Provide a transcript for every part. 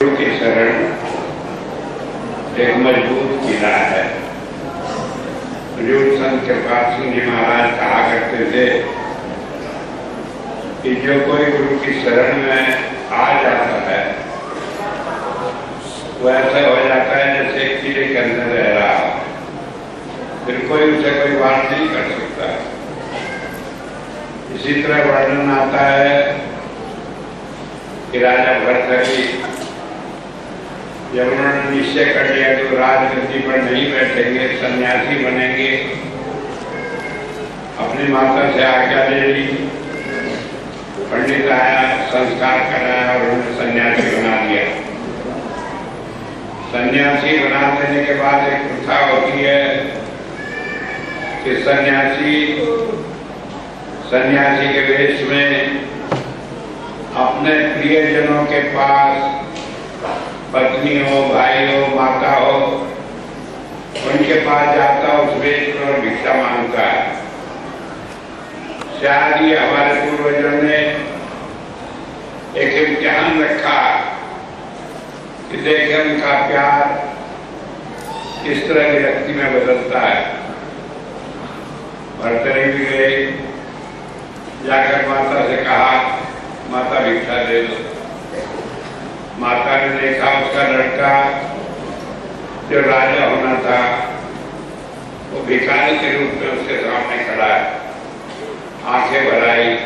की शरण एक मजबूत किला है। हजूर संत कृपाल सिंह जी महाराज कहा करते थे कि जो कोई गुरु की शरण में आ जाता है वो ऐसा हो जाता है जैसे किले के अंदर रह रहा हो, फिर कोई उसे कोई बात नहीं कर सकता। इसी तरह वर्णन आता है कि राजा भरथरी जब उन्होंने निश्चय कर लिया कि वो राजगद्दी पर नहीं बैठेंगे, सन्यासी बनेंगे, अपनी माता से आज्ञा ले ली, पंडित आया, संस्कार कराया और उन्हें सन्यासी बना दिया। सन्यासी बना देने के बाद एक प्रथा होती है कि सन्यासी के वेश में अपने प्रियजनों के पास पत्नी हो, भाई हो, माता हो, उनके पास जाता, उस वेश में और भिक्षा मांगता है। शायद ये हमारे पूर्वजों ने एक इम्तिहान रखा कि देखें उनका प्यार किस तरह की व्यक्ति में बदलता है। भरतरी भी गए, जाकर माता से कहा, माता भिक्षा दे दो। माता ने देखा उसका लड़का जो राजा होना था वो भिखारी के रूप में उसके सामने खड़ा है, आंखें भर आई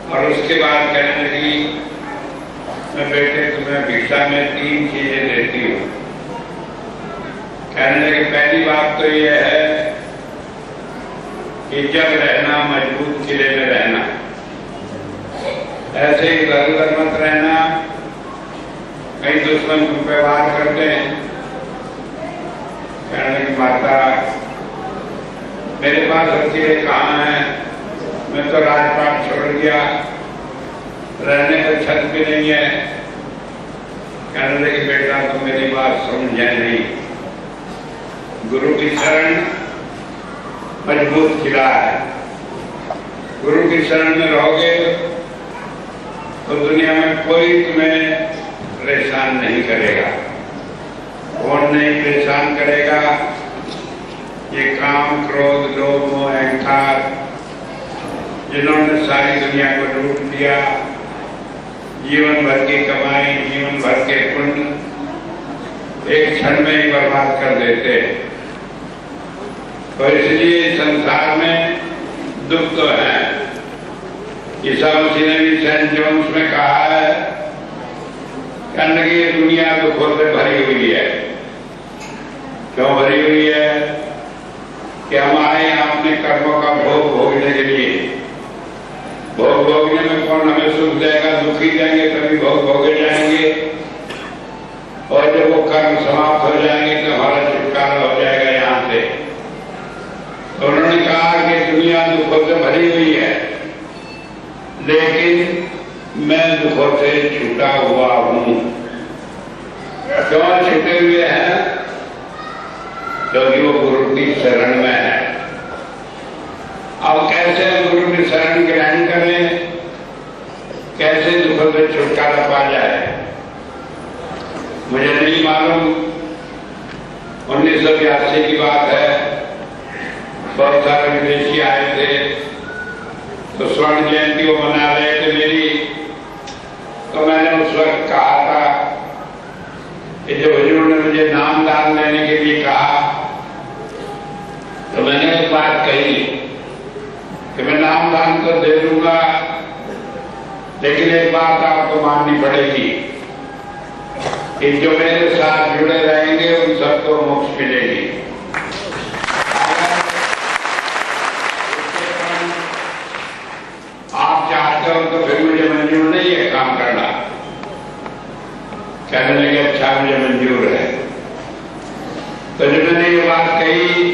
और उसके बाद कहने लगी, मैं बेटे तुम्हें भिक्षा में 3 चीजें देती हूँ। कहने लगी, पहली बात तो यह है कि जब रहना मजबूत किले में रहना, ऐसे ही इधर उधर मत रहना, कहीं दुश्मन तुम पे वार करते हैं। कहने लगी, माता मेरे पास हथियार कहाँ है, मैं तो राजपाट छोड़ दिया, रहने को छत भी नहीं है। कहने लगी, बेटा तुम मेरी बात समझे नहीं, गुरु की शरण मजबूत किला है। गुरु की शरण में रहोगे तो दुनिया में कोई तुम्हें परेशान नहीं करेगा। कौन नहीं परेशान करेगा? ये काम, क्रोध, लोभ, मोह, अहंकार जिन्होंने सारी दुनिया को लूट लिया, जीवन भर की कमाई, जीवन भर के पुण्य एक क्षण में ही बर्बाद कर देते। तो इसलिए संसार में दुख तो है। ईसा मसीह ने भी सेंट जॉन्स में कहा है, कहने लगी ये दुनिया दुखों से भरी हुई है। क्यों भरी हुई है? कि हम आए अपने कर्मों का भोग भोगने के लिए। भोग भोगने में कौन हमें सुख देगा? दुखी देंगे तभी भोग भोगे जाएंगे, और जब वो कर्म समाप्त हो जाएंगे तो हमारा छुटकारा हो जाएगा यहाँ से। तो उन्होंने कहा कि दुनिया दुखों से भरी हुई है, लेकिन मैं दुखों से छूटा हुआ हूं। क्यों छूटे हुए हैं? क्योंकि वो गुरु की शरण में है। अब कैसे गुरु की शरण ग्रहण करें, कैसे दुखों से छुटकारा पा जाए, मुझे नहीं मालूम। 1982 की बात है, बहुत सारे विदेशी आए थे, तो स्वर्ण जयंती वो मना रहे थे मेरी। तो मैंने उस वक्त कहा था कि जब हुजूर ने मुझे नाम दान लेने के लिए कहा, तो मैंने एक बात कही कि मैं नाम दान तो दे दूंगा, लेकिन एक बात आपको माननी पड़ेगी कि जो मेरे साथ जुड़े रहेंगे उन सबको मोक्ष मिलेगी। आप चाहते हो तो फिर मुझे मंजूर नहीं है काम करना। कहने लगे, अच्छा मुझे मंजूर है। तो जब मैंने ये बात कही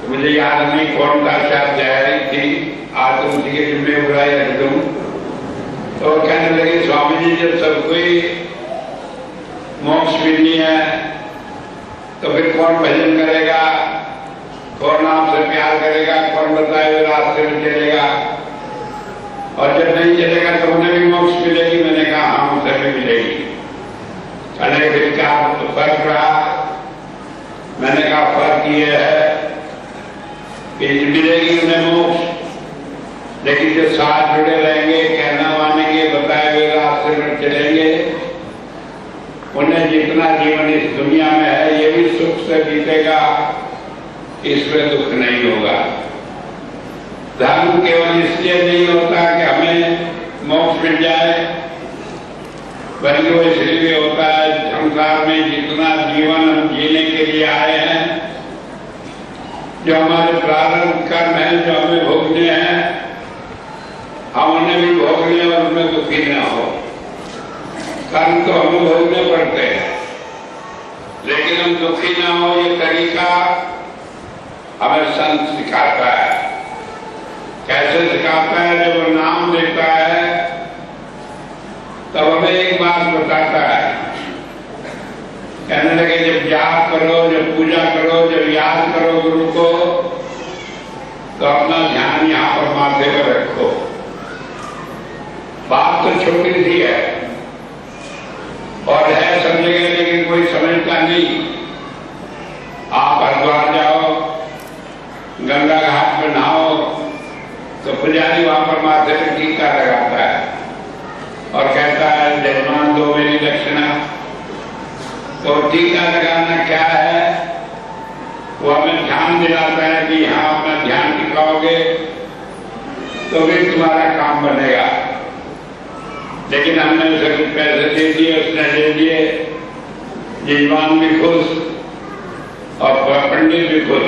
तो मुझे याद नहीं कौन था, शायद तैयारी थी, आज तुम उसी के जिम्मे बुराई रख दूं। तो कहने लगे, स्वामी जी जब सबको ही मोक्ष मिलनी है तो फिर कौन भजन करेगा, कौन आपसे प्यार करेगा, कौन बताए हुए रास्ते में चलेगा, और जब नहीं चलेगा तो उन्हें भी मोक्ष मिलेगी। मैंने कहा हाँ, उसे भी मिलेगी। अनेक फिर क्या फर्क रहा? मैंने कहा फर्क ये है कि मिलेगी उन्हें मोक्ष, लेकिन जो साथ जुड़े रहेंगे, कहना मानेंगे, बताए हुए रास्ते पर चलेंगे, उन्हें जितना जीवन इस दुनिया में है ये भी सुख से बीतेगा, इसमें दुख नहीं होगा। धर्म केवल इसलिए नहीं होता कि हमें मोक्ष मिल जाए, बल्कि वो इसलिए होता है संसार में जितना जीवन हम जीने के लिए आए हैं, जो हमारे प्रारंभ कर्म है, जो हमें भोगने हैं, हम उन्हें भी भोग लें और उनमें दुखी न हो। कर्म तो हमें भोगने पड़ते हैं, लेकिन हम दुखी न हो ये तरीका हमें संत सिखाता है। कैसे सिखाता है? जब वो नाम देता है तब हमें एक बात बताता है, कहने लगे जब जाप करो, जब पूजा करो, जब याद करो गुरु को, तो अपना ध्यान यहां पर माथे पर रखो। बात तो छोटी सी है और है सब जगह, लेकिन कोई समझता नहीं। आप हरिद्वार जाओ, गंगा घाट में नहाओ, तो पुजारी वहां पर माथे पर टीका लगाता है और कहता है जजमान दो मेरी दक्षिणा। तो टीका लगाना क्या है? वो हमें ध्यान दिलाता है कि यहां अपना ध्यान टिकाओगे तो भी तुम्हारा काम बनेगा। लेकिन हमने उसे कुछ पैसे दे दिए, उसने ले दिए, जजमान भी खुश और पंडित भी खुश,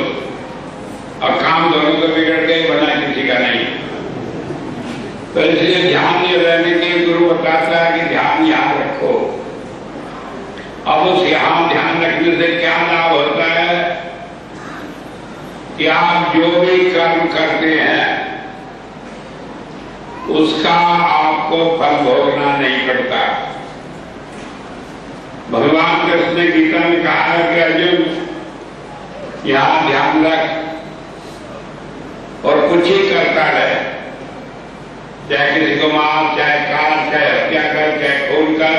और काम दोनों को बिगड़ गए, बना किसी का नहीं। तो इसलिए ध्यान ये रहने के गुरु बताता है कि ध्यान यहां रखो। अब उस यहां ध्यान रखने से क्या लाभ होता है कि आप जो भी कर्म करते हैं उसका आपको फल भोगना नहीं पड़ता। भगवान कृष्ण ने गीता में कहा है कि अर्जुन यहां ध्यान रख और कुछ ही करता रहे, चाहे किसी को मार, चाहे काट, चाहे हत्या कर, चाहे खून कर,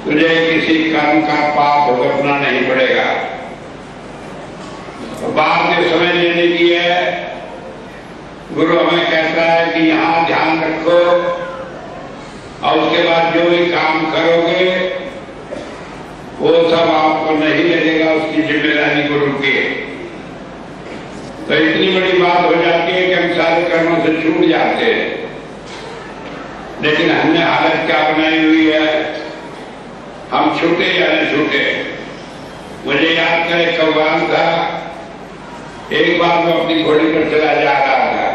तुझे किसी कर्म का पाप भुगतना नहीं पड़ेगा। तो बात ये समझ लेने की है, गुरु हमें कहता है कि यहां ध्यान रखो और उसके बाद जो भी काम करोगे वो सब आपको नहीं लगेगा, उसकी जिम्मेदारी गुरु की है। तो इतनी बड़ी बात हो जाती है कि हम सारे कर्मों से छूट जाते हैं। लेकिन हमने हालत क्या बनाई हुई है, हम छूटे या न छूटे। मुझे याद है कव्वाल था, एक बार मैं अपनी घोड़ी पर चला जा रहा था,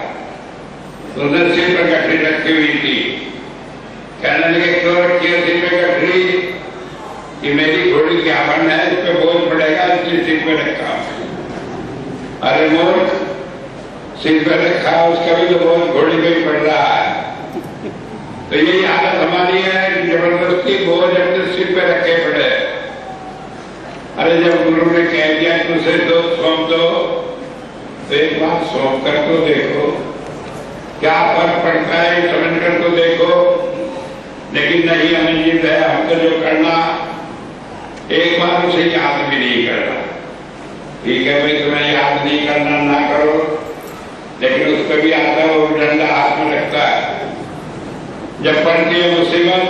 तो उसने सिर पर गठरी रखी हुई थी। कहने लगे क्यों रखी है सिर पर गठरी? कि मेरी घोड़ी क्या बन है, इस पर बोझ पड़ेगा, इसलिए सिर पर रखा। अरे मूर्ख, सिर पर रखा उसका भी तो बोझ घोड़ी पे ही पड़ रहा है। तो यही हालत हमारी है कि जबरदस्ती बोझ अपने सिर पे रखे पड़े। अरे जब गुरु ने कह दिया तुझे तो सौंप दो, तो एक बार सौंप कर तो देखो, क्या फर्क पड़ता है समझ कर तो देखो। लेकिन नहीं, हमें जिद है, हमको जो करना एक बार उसे याद भी नहीं करना। ठीक है भाई, तुम्हें याद नहीं करना ना करो, लेकिन उस पर भी आता है, वो डंडा हाथ में रखता है। जब पड़ती है मुसीबत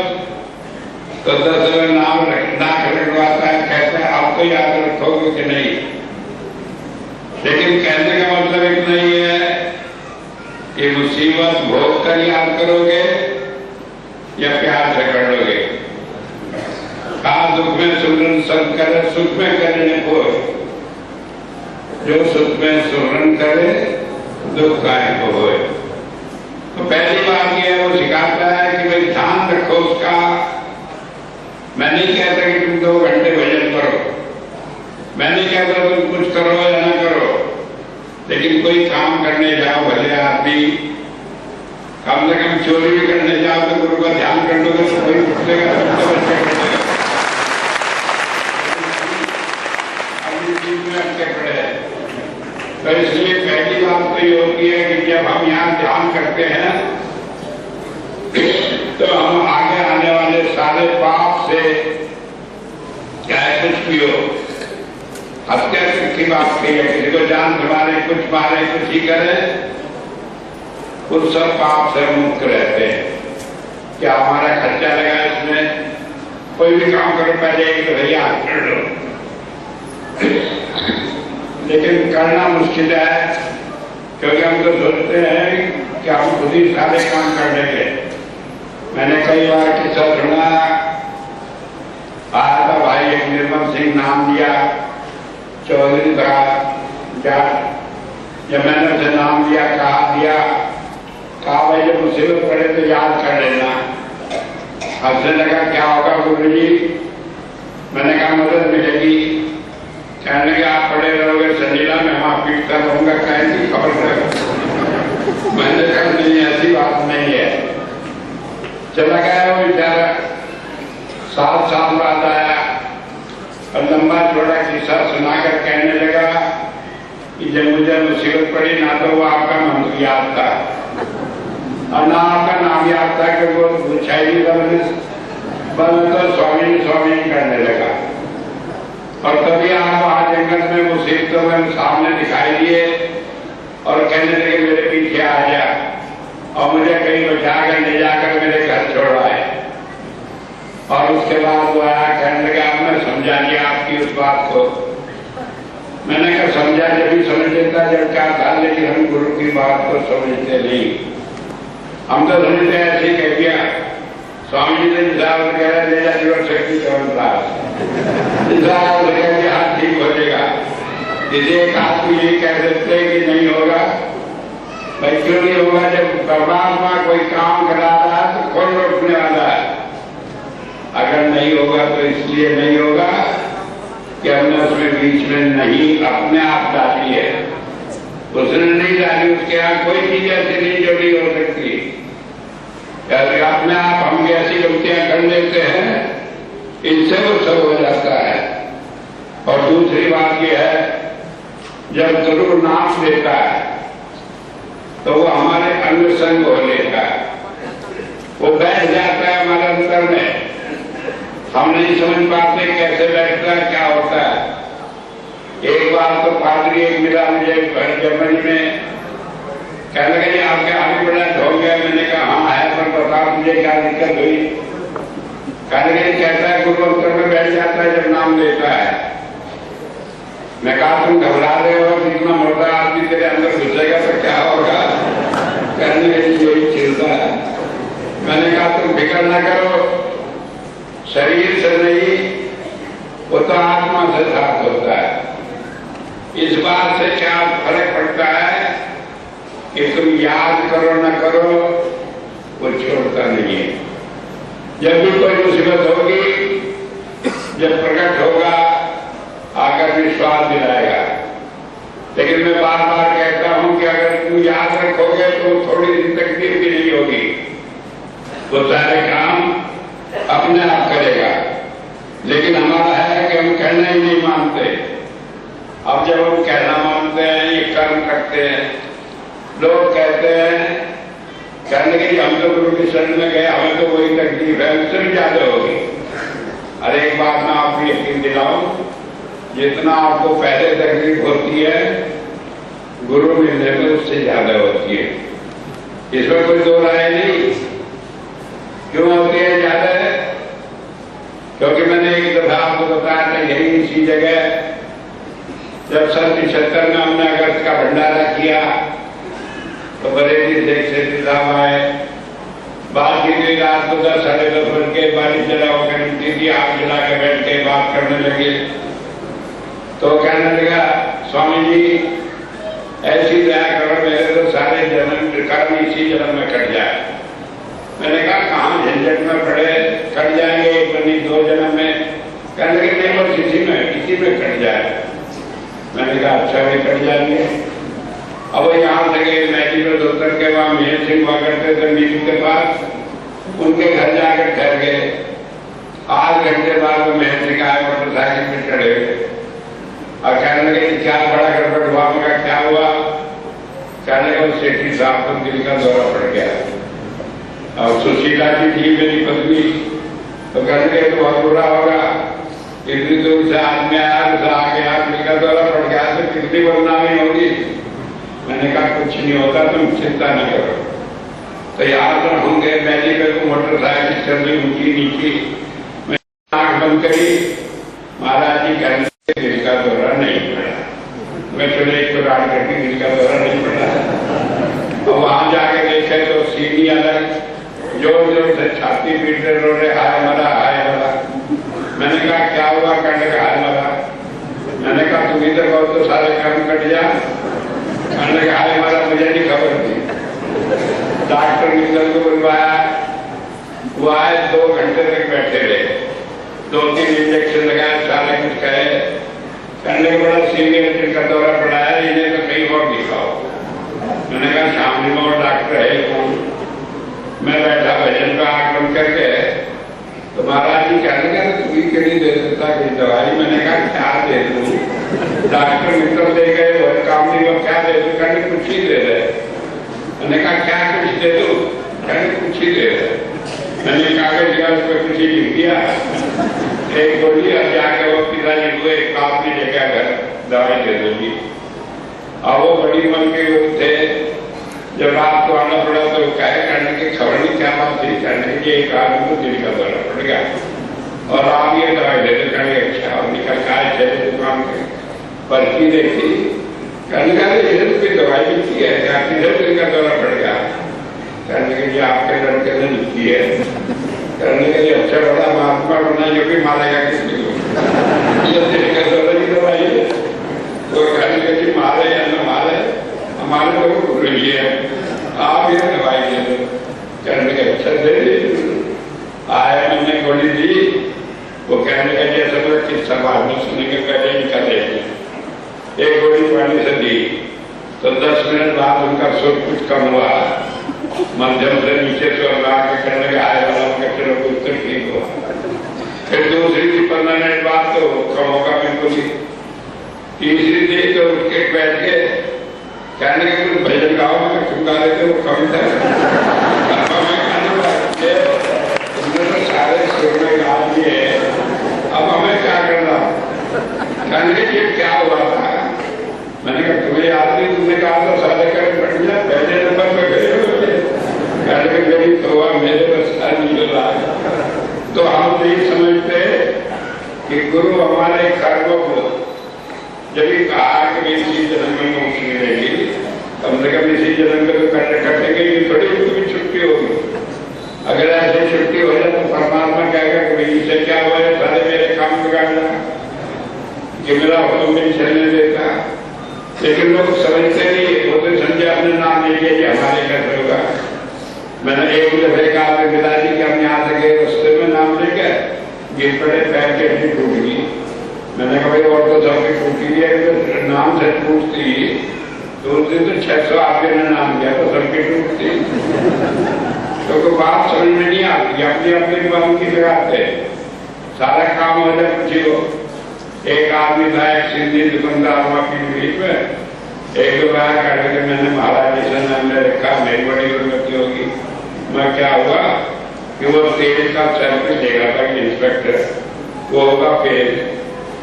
तो 10 नाम नाक रखवाता है, कहता है आप तो याद रखोगे कि नहीं। लेकिन कहने का मतलब इतना ही है कि मुसीबत भोग कर याद करोगे या प्यार से कर लोगे। कहा दुख में सुमरन सब करे, सुख में करने को, जो सुख में सुमरन करे दुख काहे को होए। तो पहली बात यह है, वो सिखाता है कि भाई ध्यान रखो उसका। मैं नहीं कहता कि तुम 2 घंटे भजन करो, मैं नहीं कहता तुम कुछ करो या ना करो, लेकिन कोई काम करने जाओ, भले आदमी कम से कम चोरी भी करने जाओ तो गुरु का ध्यान कर लोगे तो कोई पूछेगा, अपनी चीज में अटके पड़े। तो इसलिए पहली बात तो ये होती है कि जब हम यहाँ ध्यान करते हैं तो हम आगे आने वाले सारे पाप से, चाहे कुछ भी हो, हत्या की बात कही है, किसी को जान से मारे, कुछ मारे, कुछ ही करे, उस सब पाप से मुक्त रहते हैं। क्या हमारा खर्चा लगा इसमें? कोई भी काम करो पहले एक तो भैया कर लो, लेकिन करना मुश्किल है, क्योंकि हम तो सोचते हैं कि हम खुद ही सारे काम कर लेंगे। मैंने कई बार किस्सा सुना, आया था भाई एक निर्मल सिंह नाम दिया, चौधरी था, जब मैंने उसे नाम दिया, कहा भाई जब मुसीबत पड़े तो याद कर लेना। हंसने लगा, क्या होगा गुरु जी? मैंने कहा मदद मिलेगी। कहने लगे आप पड़े रहोगे संजीला में, वहां पीटता रहूंगा, कहेंगे खबर रहे। मैंने कहा नहीं, ऐसी बात नहीं है। चला गया वो बेचारा, 7 साल बाद आया और लंबा चौड़ा किस्सा सुनाकर कहने लगा कि जब मुझे मुसीबत पड़ी ना तो वो आपका मंत्र याद था और ना आपका नाम याद था, कि वो पूछा ही नहीं था। मैंने तो स्वामी स्वामी करने लगा, और तभी आप वहां जंगल में मुसीबतों में सामने दिखाई दिए और कहने लगे मेरे पीछे आ जा, और मुझे कहीं बचाकर ले जाकर मेरे घर छोड़ आए। और उसके बाद वो आया, कहने लगा अब मैं समझा दिया आपकी उस बात को। मैंने कहा समझा जब भी समझ लेता जब क्या था, लेकिन हम गुरु की बात को समझते नहीं। हम तो समझते ऐसे ही कह दिया, स्वामी जी ने हिसाब कह रहे ले जा जीवन शक्ति कवन क्लास, हिसाब से कह दिया हाथ ठीक हो जाएगा। इसे एक आदमी ये कह देते कि नहीं होगा, भाई क्यों नहीं होगा? जब परमात्मा कोई काम करा रहा है तो कौन रोकने वाला है? अगर नहीं होगा तो इसलिए नहीं होगा कि हमने उसमें बीच में नहीं अपने आप डाली है, उसने नहीं डाली। उसके यहाँ कोई चीज ऐसी नहीं जो नहीं हो सकती। अपने आप हम ऐसी गलतियां कर लेते हैं, इनसे वो सब हो जाता है। और दूसरी बात यह है, जब गुरु नाम देता है तो वो हमारे अंग संग हो लेता है, वो बैठ जाता है हमारे अंदर में। हम नहीं समझ पाते कैसे बैठता है, क्या होता है। एक बार तो पादरी एक मिला मुझे जर्मनी में, कहने लगे जी आपके आगे बड़ा हो गया। मैंने कहा हाँ है, पर बता मुझे क्या दिक्कत हुई? कहने लगे कहता है गुरु अंतर में बैठ जाता है जब नाम लेता है। मैं कहा तुम घबरा रहे हो, इतना मोटा आदमी तेरे अंदर घुसेगा तो क्या होगा? कहने लगे यही चिंता है। मैंने कहा तुम फिक्र न करो, शरीर से नहीं वो तो आत्मा से साथ होता है। इस बात से क्या फर्क पड़ता है कि तुम याद करो न करो, वो छोड़ता नहीं है। जब भी कोई मुसीबत होगी, जब प्रकट होगा आकर विश्वास दिलाएगा। लेकिन मैं बार बार कहता हूं कि अगर तुम याद रखोगे तो थोड़ी सी तकलीफ भी नहीं होगी, वो सारे काम अपने आप करेगा। लेकिन हमारा है कि हम कहना ही नहीं मानते। अब जब हम कहना मानते हैं, ये कर्म करते हैं, लोग कहते हैं, कहने के हम तो गुरु के शरण में गए, हमें तो वही तकलीफ है, उससे भी ज्यादा होगी। अरे एक बात मैं आपको यकीन दिलाऊं, जितना आपको पहले तकलीफ होती है, गुरु मिलने में उससे ज्यादा होती है। इसमें कोई दो राय नहीं। क्यों होती है ज्यादा? क्योंकि मैंने एक दफा आपको बताया था यही इसी जगह, जब 77 में हमने अगस्त का भंडारा किया तो बरेली से सेठी साहब आए। बात की गई रात को 10 साढ़े 10 बज के, बारिश जला होकर दीदी आग जला के बैठ के बात करने लगे। तो कहने लगा स्वामी जी ऐसी दया करो, मेरे तो सारे जन्म कर्म इसी जन्म में कट जाए। मैंने कहा कहाँ झंझट में पड़े, कट जाएंगे एक बनी 2 जन्म में। कहने लगे नहीं बस इसी में कट जाए। मैंने कहा अच्छा भाई कट जाएंगे। अब यहाँ से गए मैजी में उतर के, वहां मेहर सिंह हुआ करते थे मीरू के पास, उनके घर जाकर ठहर गए। 8 घंटे बाद वो मेहर सिंह आए, मोटरसाइकिल में चढ़े और कहने लगे क्या बड़ा गड़बड़ हुआ? मगर क्या हुआ? कहने लगे सेठी साहब को दिल का दौरा पड़ गया। और सुशीला जी थी मेरी पत्नी, तो कहने के तो बहुत बुरा होगा, इतनी दूर से आदमी आया, आगे आप लिखा द्वारा पड़ गया तो कितनी बदनामी होगी। मैंने कहा कुछ नहीं होता, तुम चिंता नहीं करो। तो याद होंगे मैंने को मोटरसाइकिल चल रही ऊंची नीची, मैंने आंख बंद करी, महाराज जी कहने दिल का दौरा नहीं पड़ा। मैं चले एक बार करके दिल का दौरा नहीं पड़ा। और वहां जाके देखे तो सीढ़ी अलग, जोर जोर से छाती पीटते रो रहे, हाय मरा हाय मरा। मैंने कहा क्या हुआ, कहने का हाय मरा। मैंने कहा तुम इधर बहुत तो सारे काम कट जा। कहने का हाय मरा, मुझे नहीं खबर थी। डॉक्टर निकल को बुलवाया, वो आए, 2 घंटे तक बैठे रहे, 2-3 इंजेक्शन लगाए, सारे कुछ कहे। कहने के बड़ा सीरियस दिल का दौरा पड़ा है, इन्हें तो कहीं और दिखाओ। मैंने कहा सामने में और डॉक्टर है कौन। मैं बैठा भजन का आंख बंद करके, तो महाराज जी कहने का तू ही क्यों नहीं दे देता कोई दवाई। मैंने कहा क्या दे दूं, डॉक्टर मित्र दे गए, वो काम नहीं, वो क्या दे दूं। कहने कुछ ही दे रहे। मैंने कहा क्या कुछ दे दूं, कहने कुछ ही दे रहे। मैंने कागज लिया, उस पर कुछ ही लिख दिया, एक गोली, अब जाके वो पिताजी को एक काम नहीं लेकर घर दवाई दे दूंगी। और वो बड़ी मन के लोग थे, जब रात को आना पड़ा तो कहे करने की खबर नहीं क्या बात थी। करने की एक आदमी को दिल का दौरा पड़ गया और आप ये दवाई दे दे। कहने अच्छा, और निकल का चले दुकान के पर्ची देखी, कहने का इधर कोई दवाई लिखी है क्या, किधर दिल का दौरा पड़ गया। कहने के लिए आपके लड़के ने लिखी है। कहने के लिए अच्छा बड़ा महात्मा बना, जो भी मारेगा किसी को, दिल का दौरा की दवाई है। तो कहने के लिए मारे या न मारे, हमारे लोग भूल रही है, आप ये दवाई दे दो। कहने के अच्छा दे दी। आया, मैंने गोली दी। वो कहने का जैसे मतलब किस सवाल में सुनेंगे, पहले इनका देखें। एक गोली पानी से दी तो 10 मिनट बाद उनका सुर कुछ कम हुआ, मध्यम से नीचे स्वर ला के कहने का आया वाला उनका चलो कुछ तो ठीक हुआ। फिर दूसरी 15 मिनट बाद तो कम होगा बिल्कुल ही। तीसरी दी तो उठ के बैठ के कहने के कुछ भजन गाओ, मैं चुका देते वो कम था। तुमने तो सारे सुर में गा दिए, अब हमें क्या करना। कहने के ये क्या हुआ था। मैंने कहा तुम्हें याद नहीं, तुमने कहा था सारे कर बढ़ गया, पहले नंबर पे गए होते। कहने के मेरी तो हुआ, मेरे बस नहीं चल रहा। तो हम नहीं समझते कि गुरु हमारे कर्मों को जब ये कहा कि इसी जन्म में मोक्ष मिलेगी, कम से कम इसी जन्म में तो कटेंगे, ये थोड़ी उनकी छुट्टी होगी। अगर ऐसी छुट्टी हो जाए तो परमात्मा कहेगा कि इससे क्या हुआ है, सारे मेरे काम बिगाड़ना कि मेरा हुक्म नहीं चलने देता। लेकिन लोग समझते नहीं, वो तो समझे अपने नाम ले लिया, हमारे कैसे होगा। मैंने एक दफे कहा पिताजी कि हम यहाँ से गए, रस्ते में नाम लेकर गिर पड़े, पैर के हड्डी टूट गई। मैंने कहा भाई और तो सबकी टूटी है, नाम से टूटती तो उस दिन तो 600 आदमी ने नाम दिया तो सबकी टूटती। तो कोई बात समझ में नहीं आती, अपनी अपनी मन की लगाते सारा काम हो जाए कुछ ही हो। एक आदमी था, एक सिंधी दुकानदार हुआ की बीच में, एक दो बार करके मैंने महाराज जी से नाम ले रखा, मेरी बड़ी उन्नति होगी। मैं क्या हुआ कि वो तेल का सैंपल देगा था इंस्पेक्टर, वो होगा फेल।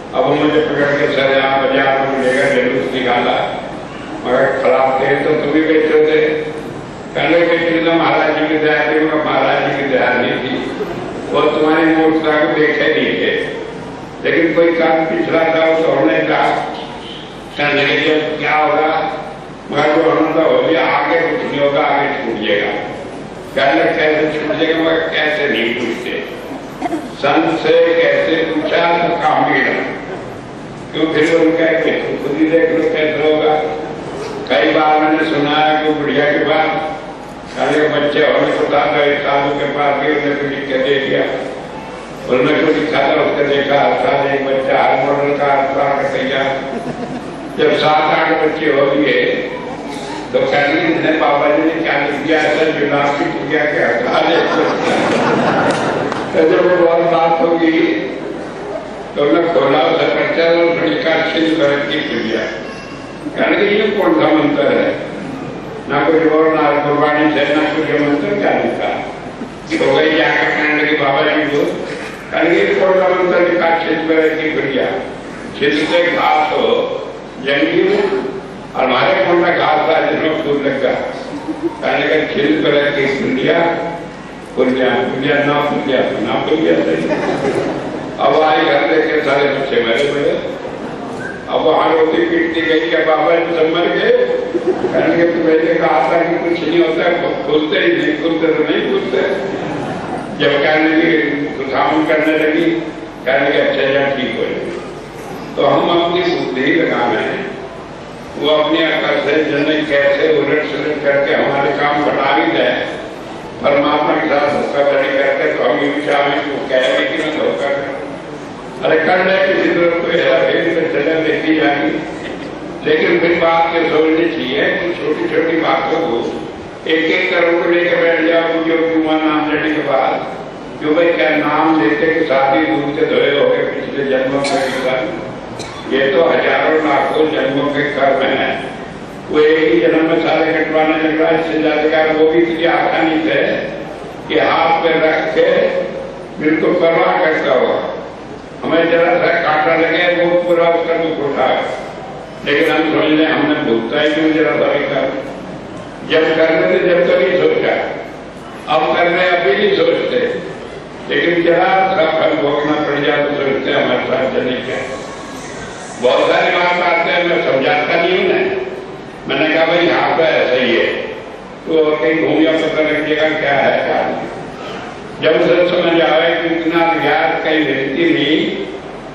अब वो मुझे पकड़ के सर यहाँ बाजार में लेगा, जलूस निकाला, मगर खराब तेल तो तुम ही बेचते थे। पहले बेचते तो महाराज जी की दया थी, महाराज जी की दया नहीं थी, वो तुम्हारी मूर्खता को देखे नहीं थे। लेकिन कोई काम पिछड़ा था तो होने का करने के लिए क्या होगा, मगर जो होना था हो गया, आगे कुछ नहीं होगा, आगे छूट जाएगा। कहने कैसे छूट जाएगा, मगर कैसे नहीं पूछते। संत से कैसे पूछा तो काम मिला, क्यों फिर उनका खुद ही देख लो कैसे होगा। कई बार मैंने सुना है कि बुढ़िया के बाद बच्चे होने को था, एक साधु के पास गए, उन्हें कुछ लिख के दे दिया। उन्होंने कुछ लिखा था, उसने देखा साल एक बच्चा हर मॉडल का का तैयार। जब 7-8 बच्चे हो गए तो कहने बाबा जी ने क्या लिख दिया, ऐसा जुलाब की पूजा के हड़ताल। जब वो बहुत बात होगी तो उन्हें खोला, उसे पर्चा लिखा शिव भरत की पूजा। कहने ये कौन सा मंत्र है, ना कुछ और ना गुरबाणी से, ना कुछ मंत्र क्या लिखा। हो गई जाकर कहने लगे बाबा जी को कहीं थोड़ा मंत्र लिखा छिद्र की बढ़िया छिद्र से घास हो जंगी और हमारे कौन सा घास था जिसमें फूल लगा कहने का छिद्र की पुलिया पुलिया पुलिया ना पुलिया सही। अब आई घर लेके सारे बच्चे मरे पड़े। अब वहां रोटी पीटती गई क्या बाबा जी सब मर गए कहने के पहले कहा था कि कुछ नहीं होता खुलते ही नहीं खुलते तो नहीं खुलते। जब कहने की कुछ करने लगी कहने के अच्छा जब ठीक हो जाए तो हम अपनी बुद्धि लगाना है वो अपनी अकल से जन कैसे उलट सुलट करके हमारे काम बढ़ा भी जाए परमात्मा के साथ धोखाधड़ी करके तो हम यूं चाहें वो कहेंगे कि मैं धोखा कर अरे कर ले किसी तरह कोई हेरा फेरी में चले देखी जाएगी। लेकिन फिर बात ये सोचनी चाहिए कि छोटी छोटी बातों को एक एक करोड़ को लेकर बैठ जाओ जो क्यों नाम लेने के बाद क्यों भाई क्या नाम लेते कि शादी दूध के धोए हो गए पिछले जन्मों के ये तो हजारों लाखों जन्मों के कर्म है वो एक ही जन्म में सारे कटवाने लग रहा है। इससे ज्यादा वो भी तुझे आसानी से कि हाथ पे रख के बिल्कुल परवाह करता हुआ हमें जरा सा कांटा लगे वो पूरा उसका दुख उठा है। लेकिन हम समझ लें हमने भूखता ही क्यों जरा सा कर जब करने थे जब कभी सोचा अब करने अभी नहीं सोचते लेकिन जरा सा फल भोगना पड़ जाए तो सोचते हमारे साथ चले क्या। बहुत सारी बात आते हैं मैं समझाता नहीं हूं ना मैंने कहा भाई यहाँ तो ऐसा ही है तो कहीं घूमिया पता लगिएगा क्या है क्या नहीं। जब से समझ आए कि इतना रियाज कहीं मिलती नहीं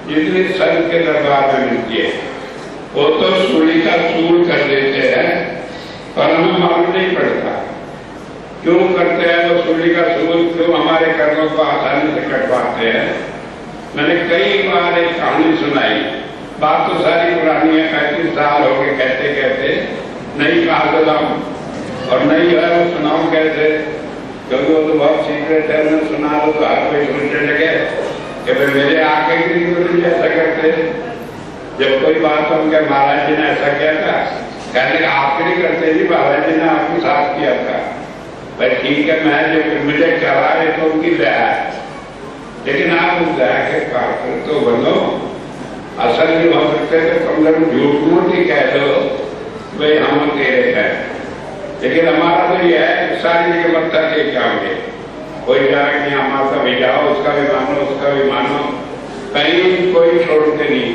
जितनी संत के दरबार में मिलती है वो तो सूली का सूल कर देते हैं पर हमें मालूम नहीं पड़ता क्यों करते हैं वो सूली का सूल क्यों हमारे कर्मों को आसानी से कटवाते हैं। मैंने कई बार एक कहानी सुनाई बात तो सारी पुरानी है 35 साल हो गए कहते कहते नहीं कहा और नहीं है वो सुनाऊं कैसे क्योंकि वो तो बहुत सीक्रेट है मैंने सुना दो तो हर कोई सोचने लगे कि भाई मेरे आके की ऐसा करते जब कोई बात तो उनके महाराज जी ने ऐसा किया था कहने का आप नहीं करते जी महाराज जी ने आपको साथ किया था भाई ठीक है मैं जब मुझे करा है तो उनकी दया है लेकिन आप उस दया के पात्र तो बनो असल में हो सकते थे कम से कम झूठ मूठ ही कह दो भाई हम तेरे हैं। लेकिन हमारा तो यह है कि सारी जगह मत्था टेक जाओगे कोई जा रहा कि हमारा भी जाओ उसका भी मानो कहीं कोई छोड़ते नहीं।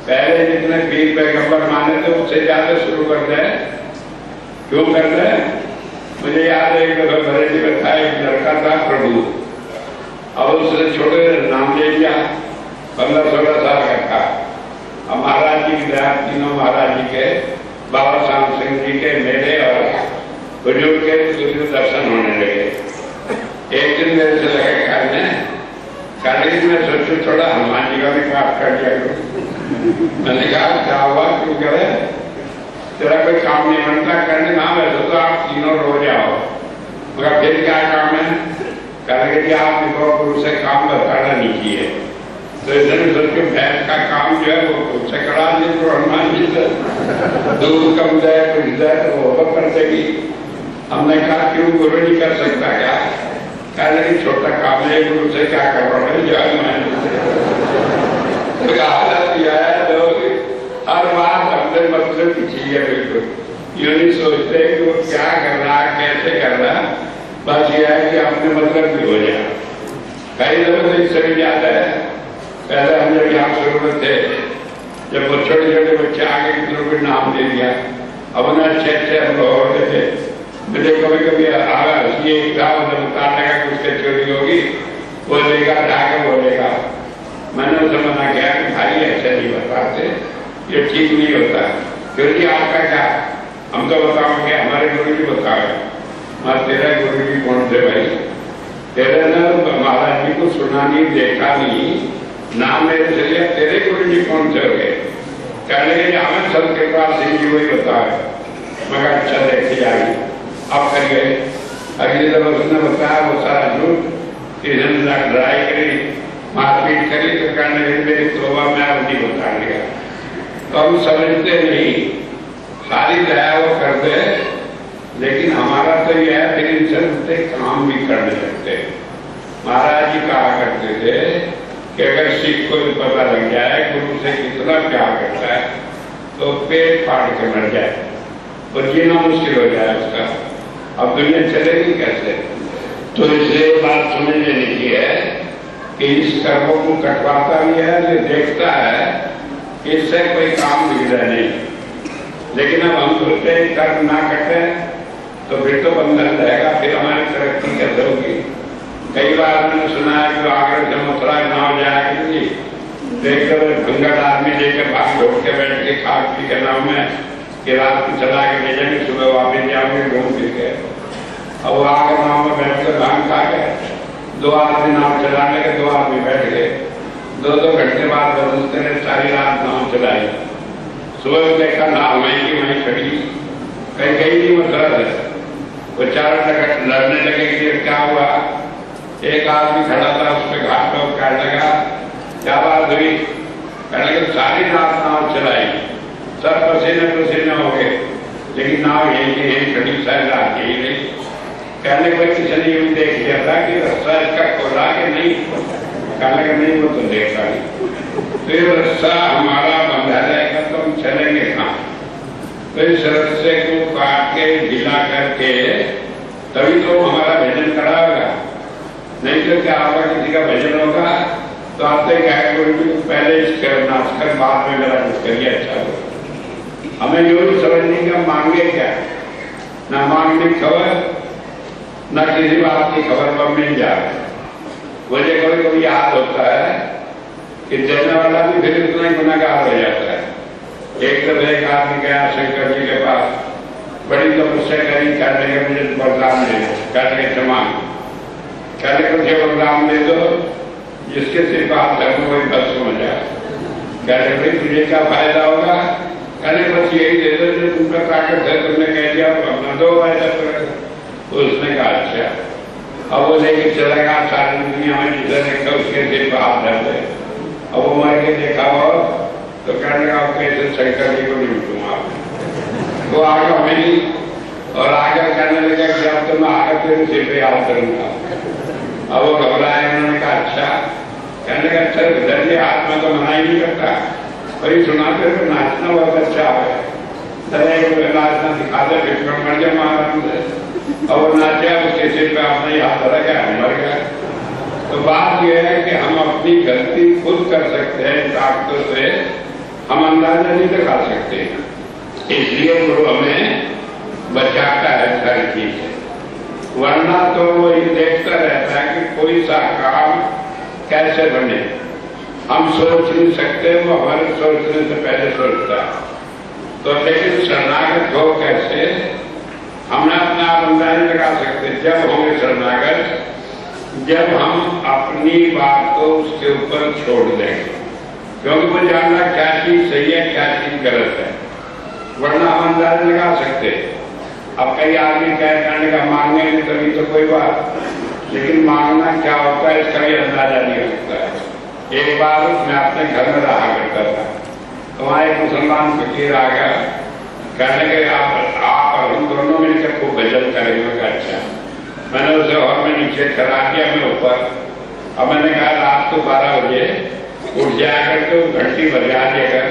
पहले जितने पीर पैगंबर माने थे उससे ज्यादा शुरू कर दे क्यों कर दे। मुझे याद है एक दफा बरेली में था एक लड़का था प्रभु और उसने छोटे नाम ले लिया 15-16 साल का था। अब महाराज जी की दया तीनों महाराज जी के बाबा श्याम सिंह जी के मेरे और बुजुर्ग के दर्शन होने लगे। एक दिन मेरे से लगे करने कल में सोचो थोड़ा हनुमान जी का भी पाठ कर दिया करो। मैंने कहा क्या हुआ क्यों करे तेरा कोई काम नहीं बनता करने ना वैसे तो आप तीनों रोज आओ मगर फिर क्या काम है करेंगे कि आप गुरु से काम बताना नहीं किए तो इसलिए सोचो भैंस का काम जो है वो उससे करा दी तो हनुमान जी से दूध कम जाए कुछ जाए तो वो कर देगी। हमने कहा क्यों गुरु नहीं कर सकता क्या कहने की छोटा काम है गुरु से क्या करवाना हर बात अपने मतलब की चीज है बिल्कुल यूं नहीं सोचते कि वो क्या कर रहा कैसे कर रहा बस ये है कि अपने मतलब भी हो जाए। कई लोगों से इससे भी ज्यादा है पहले हम जब यहाँ शुरू थे जब वो छोटे छोटे बच्चे आगे की तरफ नाम ले लिया अब उन्हें अच्छे हम लोग होते थे मुझे कभी कभी ये बताने का कुछ चोरी होगी बोलेगा ढाके बोलेगा। मैंने उसे मना किया कि भाई ऐसे नहीं बताते ये ठीक नहीं होता क्योंकि आपका क्या हम तो बताओगे हमारे गुरु जी बताओ मैं तेरा गुरु जी कौन थे भाई तेरे ने महाराज जी को सुना नहीं देखा नहीं नाम मेरे चलिए तेरे गुरु जी कौन से हो गए कहने के हमें सब के पास सिंह जी वही बताया मगर अच्छा देखी जाएगी अब कर गए अगली दफा उसने बताया वो सारा झूठ लड़ाई करी मारपीट करी तो कहने लगे मेरी तोबा मैं अब नहीं बता लिया। तो हम समझते नहीं सारी दया वो कर दे लेकिन हमारा तो यह है फिर इन से उठते काम भी करने लगते। महाराज जी कहा करते थे कि अगर सिख को भी पता लग जाए गुरु से कितना प्यार करता है तो पेट फाड़ के मर जाए और जीना मुश्किल हो जाए उसका। अब दुनिया चलेगी कैसे? तो इसलिए बात समझ लेने की है कि इस कर्मों को कटवाता भी है, जो देखता है इससे कोई काम बिगड़ा नहीं। लेकिन अब हम सोचते हैं कर्म ना कटे तो फिर तो बंधन रहेगा, फिर हमारी तरक्की कैसे होगी? कई बार मैंने सुना है कि आगरा से मथुरा नाव जाया करेगी, देखकर भंगत आदमी लेकर भाग दौड़ के बैठ के खा पी के नाव में कि रात को चला के भेजेंगे, सुबह वापिस जाओगे घूम फिर के। अब वो आकर नाव में बैठ कर भांग खा गए, 2 आदमी नाव चलाने के 2 आदमी बैठ गए, 2-2 घंटे बाद बदलते ने सारी रात नाव चलाई। सुबह देखा नाव वहीं की वहीं खड़ी, कहीं नहीं मथुरा है। वो चारों लड़ने लगे कि क्या हुआ? एक आदमी खड़ा था उस पर घाट पर कहने लगा क्या बात हुई? कहने लगे सारी रात नाव चलाई, सब पसीने पसीने हो गए, लेकिन नाव यही खड़ी शायद आती ही नहीं। कहने लगे किसी ने यूं देख लिया था कि रास्ता इसका खोला कि नहीं? कहने लगे नहीं, वो तो देखा नहीं। तो ये रास्ता हमारा बंधा रहेगा तो हम चलेंगे कहाँ? तो इस रस्से को काट के ढीला करके तभी तो हमारा भजन करा होगा, नहीं तो क्या होगा? किसी का भजन होगा तो आपसे पहले इसकर नाच कर बाद में मेरा कुछ करिए अच्छा हो। हमें यूं समझने का मांगे क्या, ना मांगने खबर न किसी बात की खबर पर मिल जाए। मुझे कभी कभी याद होता है कि देने वाला भी फिर इतना ही गुनाहगार हो जाता है। एक तरह एक आदमी गया शंकर जी के पास, बड़ी तपस्या करी, कहने के मुझे वरदान दे दो, कहने के क्षमा, कहने को मुझे वरदान दे दो जिसके सिर्फ आप धर्म वही भस्म हो जाए। कहने भाई तुझे क्या फायदा होगा? कहने बस यही दे दो जो तुमका ताकत है, तुमने कह दिया अपना दो फायदा करेगा। उसने कहा अच्छा। अब वो लेके चला गया सारी दुनिया में जिधर देखा उसके सिर्फ आप धर दे। अब वो मर के देखा और तो कहने लगा कैसे शंकर जी को नहीं लूटूंगा। वो आगे हमें और आगे कहने लगा कि अब तो मैं आगे तेरे सिर पे याद करूंगा। अब वो घबराए, उन्होंने कहा अच्छा। कहने लगा अच्छा विद्यार्थी हाथ में तो मना ही नहीं करता, वही सुनाते हुए नाचना बहुत अच्छा है, नाचना दिखा दे फिर मर जाए महाराज से। और वो नाचा, उसके सिर पे आपने याद धरा गया, मर गया। तो बात यह है कि हम अपनी गलती खुद कर सकते हैं, ताकतों से हम अंदाजा नहीं दिखा सकते। इसलिए गुरु हमें बचाता है हर चीज से, वरना तो वो ये देखता रहता है कि कोई सा काम कैसे बने। हम सोच नहीं सकते, वो हमारे सोचने से पहले सोचता है। तो लेकिन शरणागत हो कैसे, हम अपना अंदाजा लगा सकते जब होंगे शरणागत, जब हम अपनी बात को उसके ऊपर छोड़ देंगे, क्योंकि वो जानना क्या चीज सही है क्या चीज गलत है, वरना हम अंदाजा लगा सकते। अब कई आदमी कह करने का मांगेंगे तभी तो कोई बात, लेकिन मांगना क्या होता है इसका भी अंदाजा नहीं होता है। एक बार मैं अपने घर में रहा करता था, तो वहां एक मुसलमान फकीर आ गया, कहने के आप और हम दोनों मिलकर खूब भजन करेंगे। अच्छा, मैंने उसे और में नीचे करा दिया, मैं ऊपर। अब मैंने कहा रात को 12 बजे उठ जाया करके घंटी बजा दिया कर,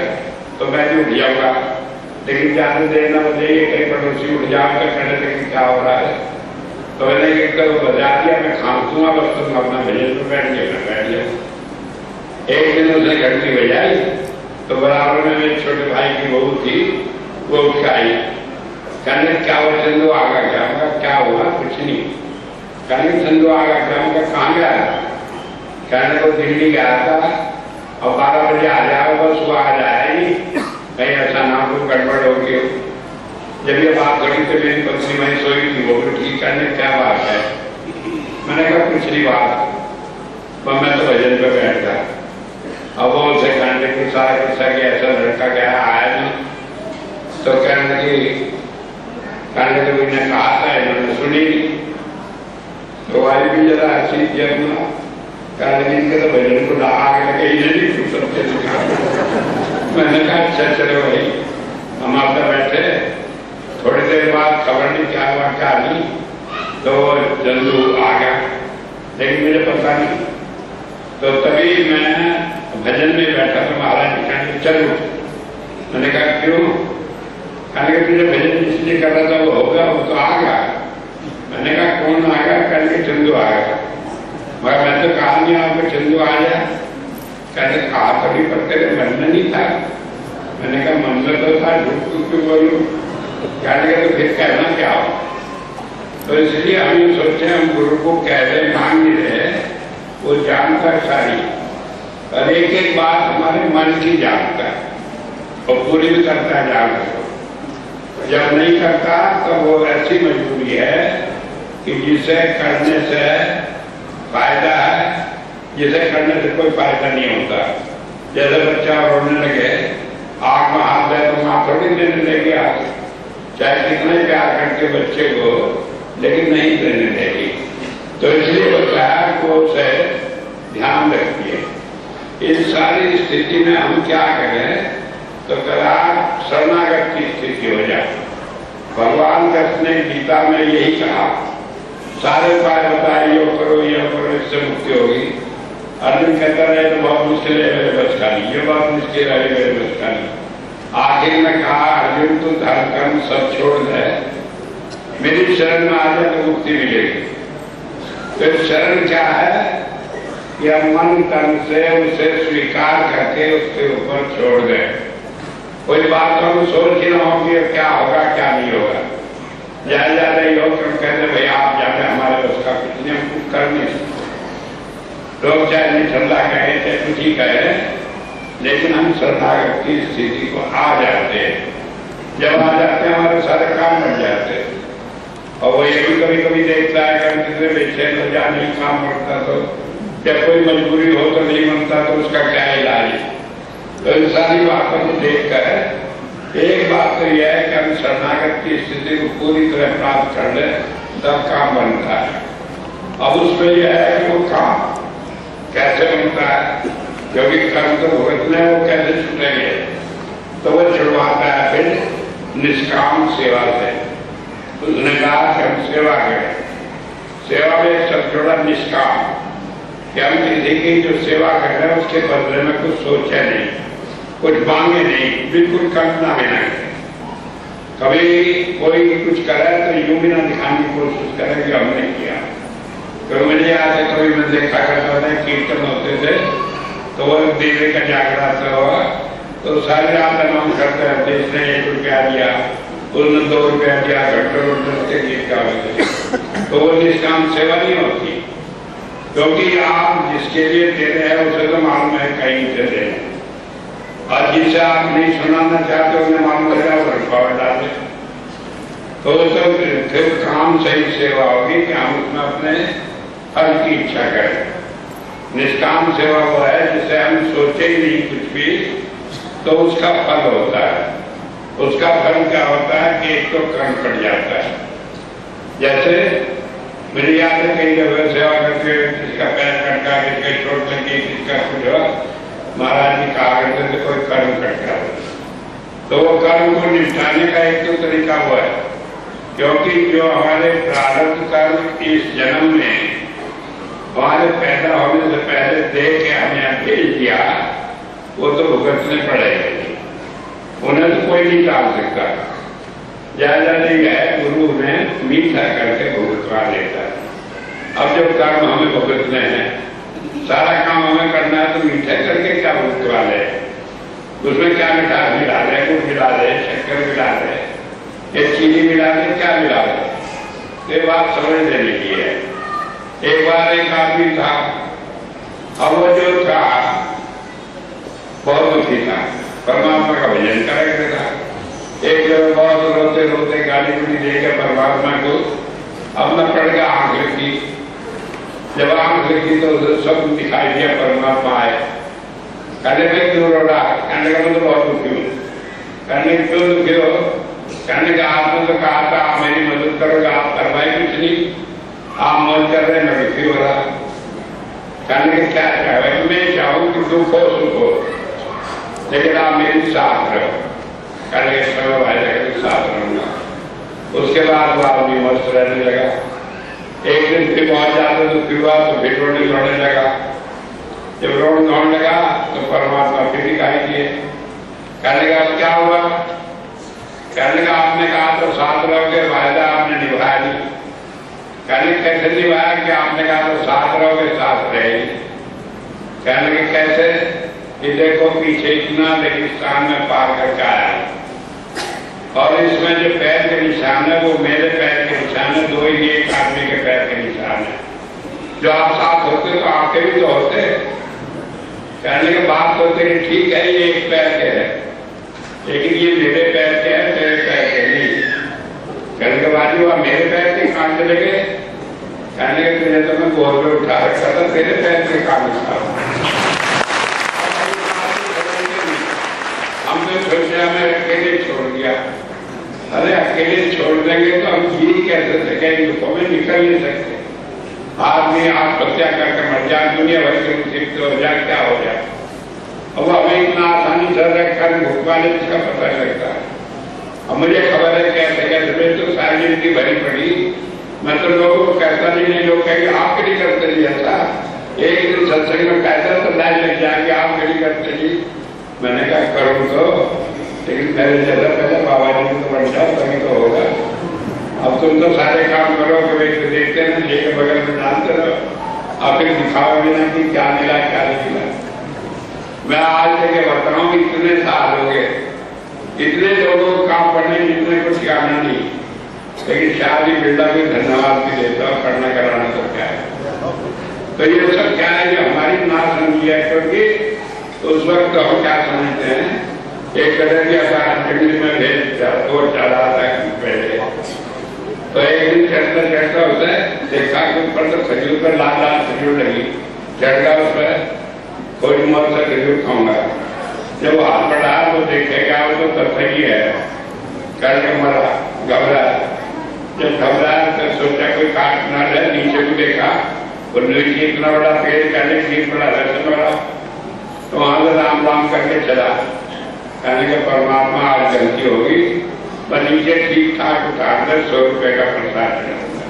तो मैं भी उठ जाऊंगा, लेकिन ज्यादा देर न बजाइए, कहीं पड़ोसी उठ जाऊंगा कहने लगे क्या हो रहा है। तो मैंने एक बजा दिया, मैं खांसूंगा बस, तुम अपना भजन में बैठ गया। एक दिन उसने घंटी बजाई तो बराबर में मेरे छोटे भाई की बहू थी, वो उठ आई, कहने क्या वो चंदू आगा गया? क्या हुआ? कुछ नहीं। कहने चंदू आगा गया? कहाँ गया? कहने को दिल्ली गया था और 12 बजे आ जाओ, बस वो आ जाए नहीं, कहीं ऐसा ना कोई गड़बड़ हो गई। जब ये बात घड़ी तो मेरी पत्नी वहीं सोई थी, वो भी ठीक। कहने क्या बात है? मैंने कहा कुछ नहीं बात, पर मैं तो भजन पे बैठ गया। अब वो उसे कहने की सारा किस्सा कि ऐसा लड़का गया आया नहीं, तो कहने की मैंने कहा था, इन्होंने सुनी। तो आई भी जरा हंसी जगना, कहने इनके तो भजन को आगे लगे नहीं कुछ सबसे सिखा। मैंने कहा अच्छा चलो भाई, हम आपसे बैठे, थोड़ी देर बाद खबर नहीं क्या हुआ क्या नहीं, तो चंदू आ गया, लेकिन मुझे पता नहीं। तो तभी मैं भजन में बैठा तो महाराज जी कहने चलो। मैंने कहा क्यों? कहने का तुझे भजन इसलिए कर रहा था, वो होगा, वो तो आ गया। मैंने कहा कौन आ गया? कहने के चंदू आ गया। मगर मैं तो कहा नहीं आपको चंदू आ जाए। कहने कहा कभी पर तेरे मन में नहीं था। मैंने कहा मन में तो था, झूठ क्यों बोलूं? कहने का तो फिर कहना क्या हो? तो इसलिए हम ये सोचे हम गुरु को कह रहे मांग नहीं रहे, वो जानता है सारी, और एक एक बात हमारे मन की जानता है और पूरी भी करता है जान को। जब नहीं करता तो वो ऐसी मजबूरी है कि जिसे करने से फायदा है, जिसे करने से कोई फायदा नहीं होता। जैसे बच्चा रोने लगे, आंख में हाथ दे तो माँ थोड़ी देने देगी हाथ, चाहे कितने प्यार करके बच्चे को, लेकिन नहीं देने देगी। तो इसलिए बताया को से ध्यान रखिए। इस सारी स्थिति में हम क्या करें? तो कदा शरणागत की स्थिति हो जाए। भगवान कृष्ण ने गीता में यही कहा, सारे उपाय बताए, यो करो, इससे मुक्ति होगी। अर्जुन कहता रहे तो बहुत मुश्किल है मेरे बस का नहीं, ये बहुत मुश्किल है मेरे बस का नहीं। आखिर में कहा अर्जुन तू धर्म कर्म सब छोड़ दे, मेरी शरण में आ जाए तो मुक्ति मिलेगी। तो शरण क्या है? या मन तन से उसे स्वीकार करके उसके ऊपर छोड़ दे। कोई बात हम सोच ही ना हो कि क्या होगा क्या नहीं होगा। ज्यादा नहीं हो तो कहते भाई आप जाते, हमारे उसका कुछ नहीं, हम कुछ कर नहीं सकते। लोग चाहे नहीं ठंडा कहे चाहे कुछ ही कहे, लेकिन हम शरणागत की स्थिति को आ जाते हैं। जब आ जाते हैं हमारे सारे काम बन जाते हैं। और वो ये भी कभी कभी देखता है कि कितने बेचैन हो जाए, नहीं काम करता तो, जब कोई मजबूरी हो तो नहीं बनता तो उसका क्या इलाज। तो इन सारी बातों को देखकर एक बात तो यह है कि हम शरणागत की स्थिति को पूरी तरह प्राप्त कर ले, तब काम बनता है। अब उसमें यह है कि वो काम कैसे बनता है, क्योंकि कर्म तो भुगतने वो कैसे छुटेंगे? तो वो छुड़वाता है फिर निष्काम सेवा से। उसने कहा कि हम सेवा करें। सेवा में एक शब्द जोड़ा निष्काम, कि हम किसी की जो सेवा कर रहे हैं उसके बदले में कुछ सोचे नहीं, कुछ मांगे नहीं, बिल्कुल कल्पना भी नहीं। कभी कोई कुछ करे तो यूं भी ना दिखाने की कोशिश करे कि हमने किया। तो मुझे याद है कभी मैं देखा करता था कीर्तन होते थे, तो वो देवी का जागरण हुआ तो सारी रात अनाउंस करते रहते, इसने 1 रुपया दिया, उसने 2 रुपया दिया, घंटों के गीत गा रहे। तो वो निष्काम सेवा नहीं होती, क्योंकि आप जिसके लिए दे रहे हैं उसे तो मालूम है कहीं से दे, और जिसे आप नहीं सुनाना चाहते उन्हें मालूम है वो रखवाड़ डाले। तो फिर काम सही सेवा होगी कि हम उसमें अपने फल की इच्छा करें। निष्काम सेवा वो है जिसे हम सोचे ही नहीं कुछ भी, तो उसका फल होता है। उसका फल क्या होता है कि एक तो कर्म पड़ जाता है। जैसे मुझे याद है कई जगह सेवा करके किसका पैर कटका, किसका चोट लगी, किसका कुछ हुआ, महाराज जी कहा करते थे कोई कर्म कट गया, तो वो कर्म को निपटाने का एक तो तरीका हुआ है, क्योंकि जो हमारे प्रारब्ध कर्म इस जन्म में हमारे पैदा होने से पहले दे के हमें भेज दिया, वो तो भुगतने पड़ेगा, उन्हें तो कोई नहीं टाल सकता। ज्यादा नहीं है, गुरु ने मीठा करके भुगतवा लेता है। अब जब कर्म हमें भुगतने हैं, सारा काम हमें करना है, तो मीठा करके क्या भुगतवा ले? उसमें क्या मिठास मिला दे, गुड़ मिला दे, शक्कर मिला दे, ये चीनी मिला दे, क्या मिला दे? ये बात समझ लेने की है। एक बार एक आदमी था, अब वो जो था बहुत दुखी था, परमात्मा का भजन करके था। एक जगह बहुत रोते रोते गाली गुली देकर परमात्मा को अब न पड़ गया, आंख लगी। जब आंख लगी तो सब दिखाई दिया, परमात्मा आए। कहने भाई क्यों रो रहा? कहने का मैं तो बहुत दुखी हूँ। कहने क्यों दुखी हो? कहने का आपने तो कहा था आप मेरी मदद करोगे, आप करवाए कुछ नहीं, आप मौज कर रहे, मैं दुखी हो रहा। कहने के क्या चाहे? मैं चाहूँ कि दुख हो सुख हो, लेकिन आप मेरे साथ रहो। कहने के समय भाई लगे साथ रहूंगा। उसके बाद वो आदमी मस्त रहने लगा। एक दिन फिर बहुत ज्यादा तो फिर हुआ तो फिर रोने दौड़ने लगा। जब रोड दौड़ने लगा तो परमात्मा फिर दिखाई दिए। कहने लगा क्या हुआ? कहने लगा आपने कहा तो साथ रहोगे, वायदा आपने निभाया नहीं। कहने कैसे निभाया? कि आपने कहा तो साथ रहोगे, साथ रहेगी। कहने लगे कैसे? कि देखो पीछे इतना रेगिस्तान में पार करके आया और इसमें जो पैर के निशान है वो मेरे पैर के निशान है, दो ही एक आदमी के पैर के निशान है। जो आप साथ होते तो आपके भी तो होते। कहने के बात तो तेरी ठीक है, ये एक पैर के है, लेकिन ये मेरे पैर के है, तेरे पैर के नहीं। कहने के बाद वह मेरे पैर के काम चले गए। कहने के तुझे तो मैं गोद में उठा रखा था, तेरे पैर के काम था। हमने सोचा मैं अकेले छोड़ दिया। अरे अकेले छोड़ देंगे तो हम जी कैसे सकेंगे? दुखों में निकल नहीं सकते। आदमी आत्महत्या करके मर जाए, दुनिया भर की मुसीबत हो जाए, क्या हो जाए। अब हमें इतना आसानी से रखकर भुगताने इसका पता लगता है। अब मुझे खबर है कैसे कैसे मैं तो सारी जिंदगी भरी पड़ी। मैं तो लोगों को कहता नहीं, लोग कहेंगे आप नहीं करते जी ऐसा। एक दिन सत्संग में कहता तो लाइन लग जाएंगे, आप नहीं करते जी। मैंने कहा करूँ तो, लेकिन मेरे जैसा पहले बाबा जी को बन जाओ तभी तो होगा। अब तुम तो सारे काम करो कि भाई तो देखते हैं लेके बगल में जानते रहो, आप फिर दिखाओगे ना कि क्या मिला क्या नहीं मिला। मैं आज लेके बताऊँ इतने साल हो गए, इतने लोगों को काम पढ़ने जितने को ठिकाना नहीं, लेकिन शादी बिरला भी धन्यवाद भी देता हूँ। करना कराना तो क्या है? तो ये सब क्या है जो हमारी ना समझी है, क्योंकि तो उस वक्त तो हम क्या समझते हैं, एक कदर की अकादमी में भेज और चला था पहले। तो एक दिन चढ़ता चढ़ता उसे देखा कि ऊपर तो खजूर पर लाल लाल खजूर लगी, चढ़ गया उस पर, कोई मौत से खजूर खाऊंगा। जब हाथ बढ़ाया तो देखेगा वो तो तथगी है, करके मरा, घबरा। जब घबराया तो सोचा कोई काट ना रहे, नीचे को देखा और नीचे इतना बड़ा पेड़ कहने गिर पड़ा रसन वाला, तो वहां से राम राम करके चला। कहने के परमात्मा आज गलती होगी, पर नीचे ठीक ठाक उतार कर 100 रुपए का प्रसाद चढ़ाऊंगा।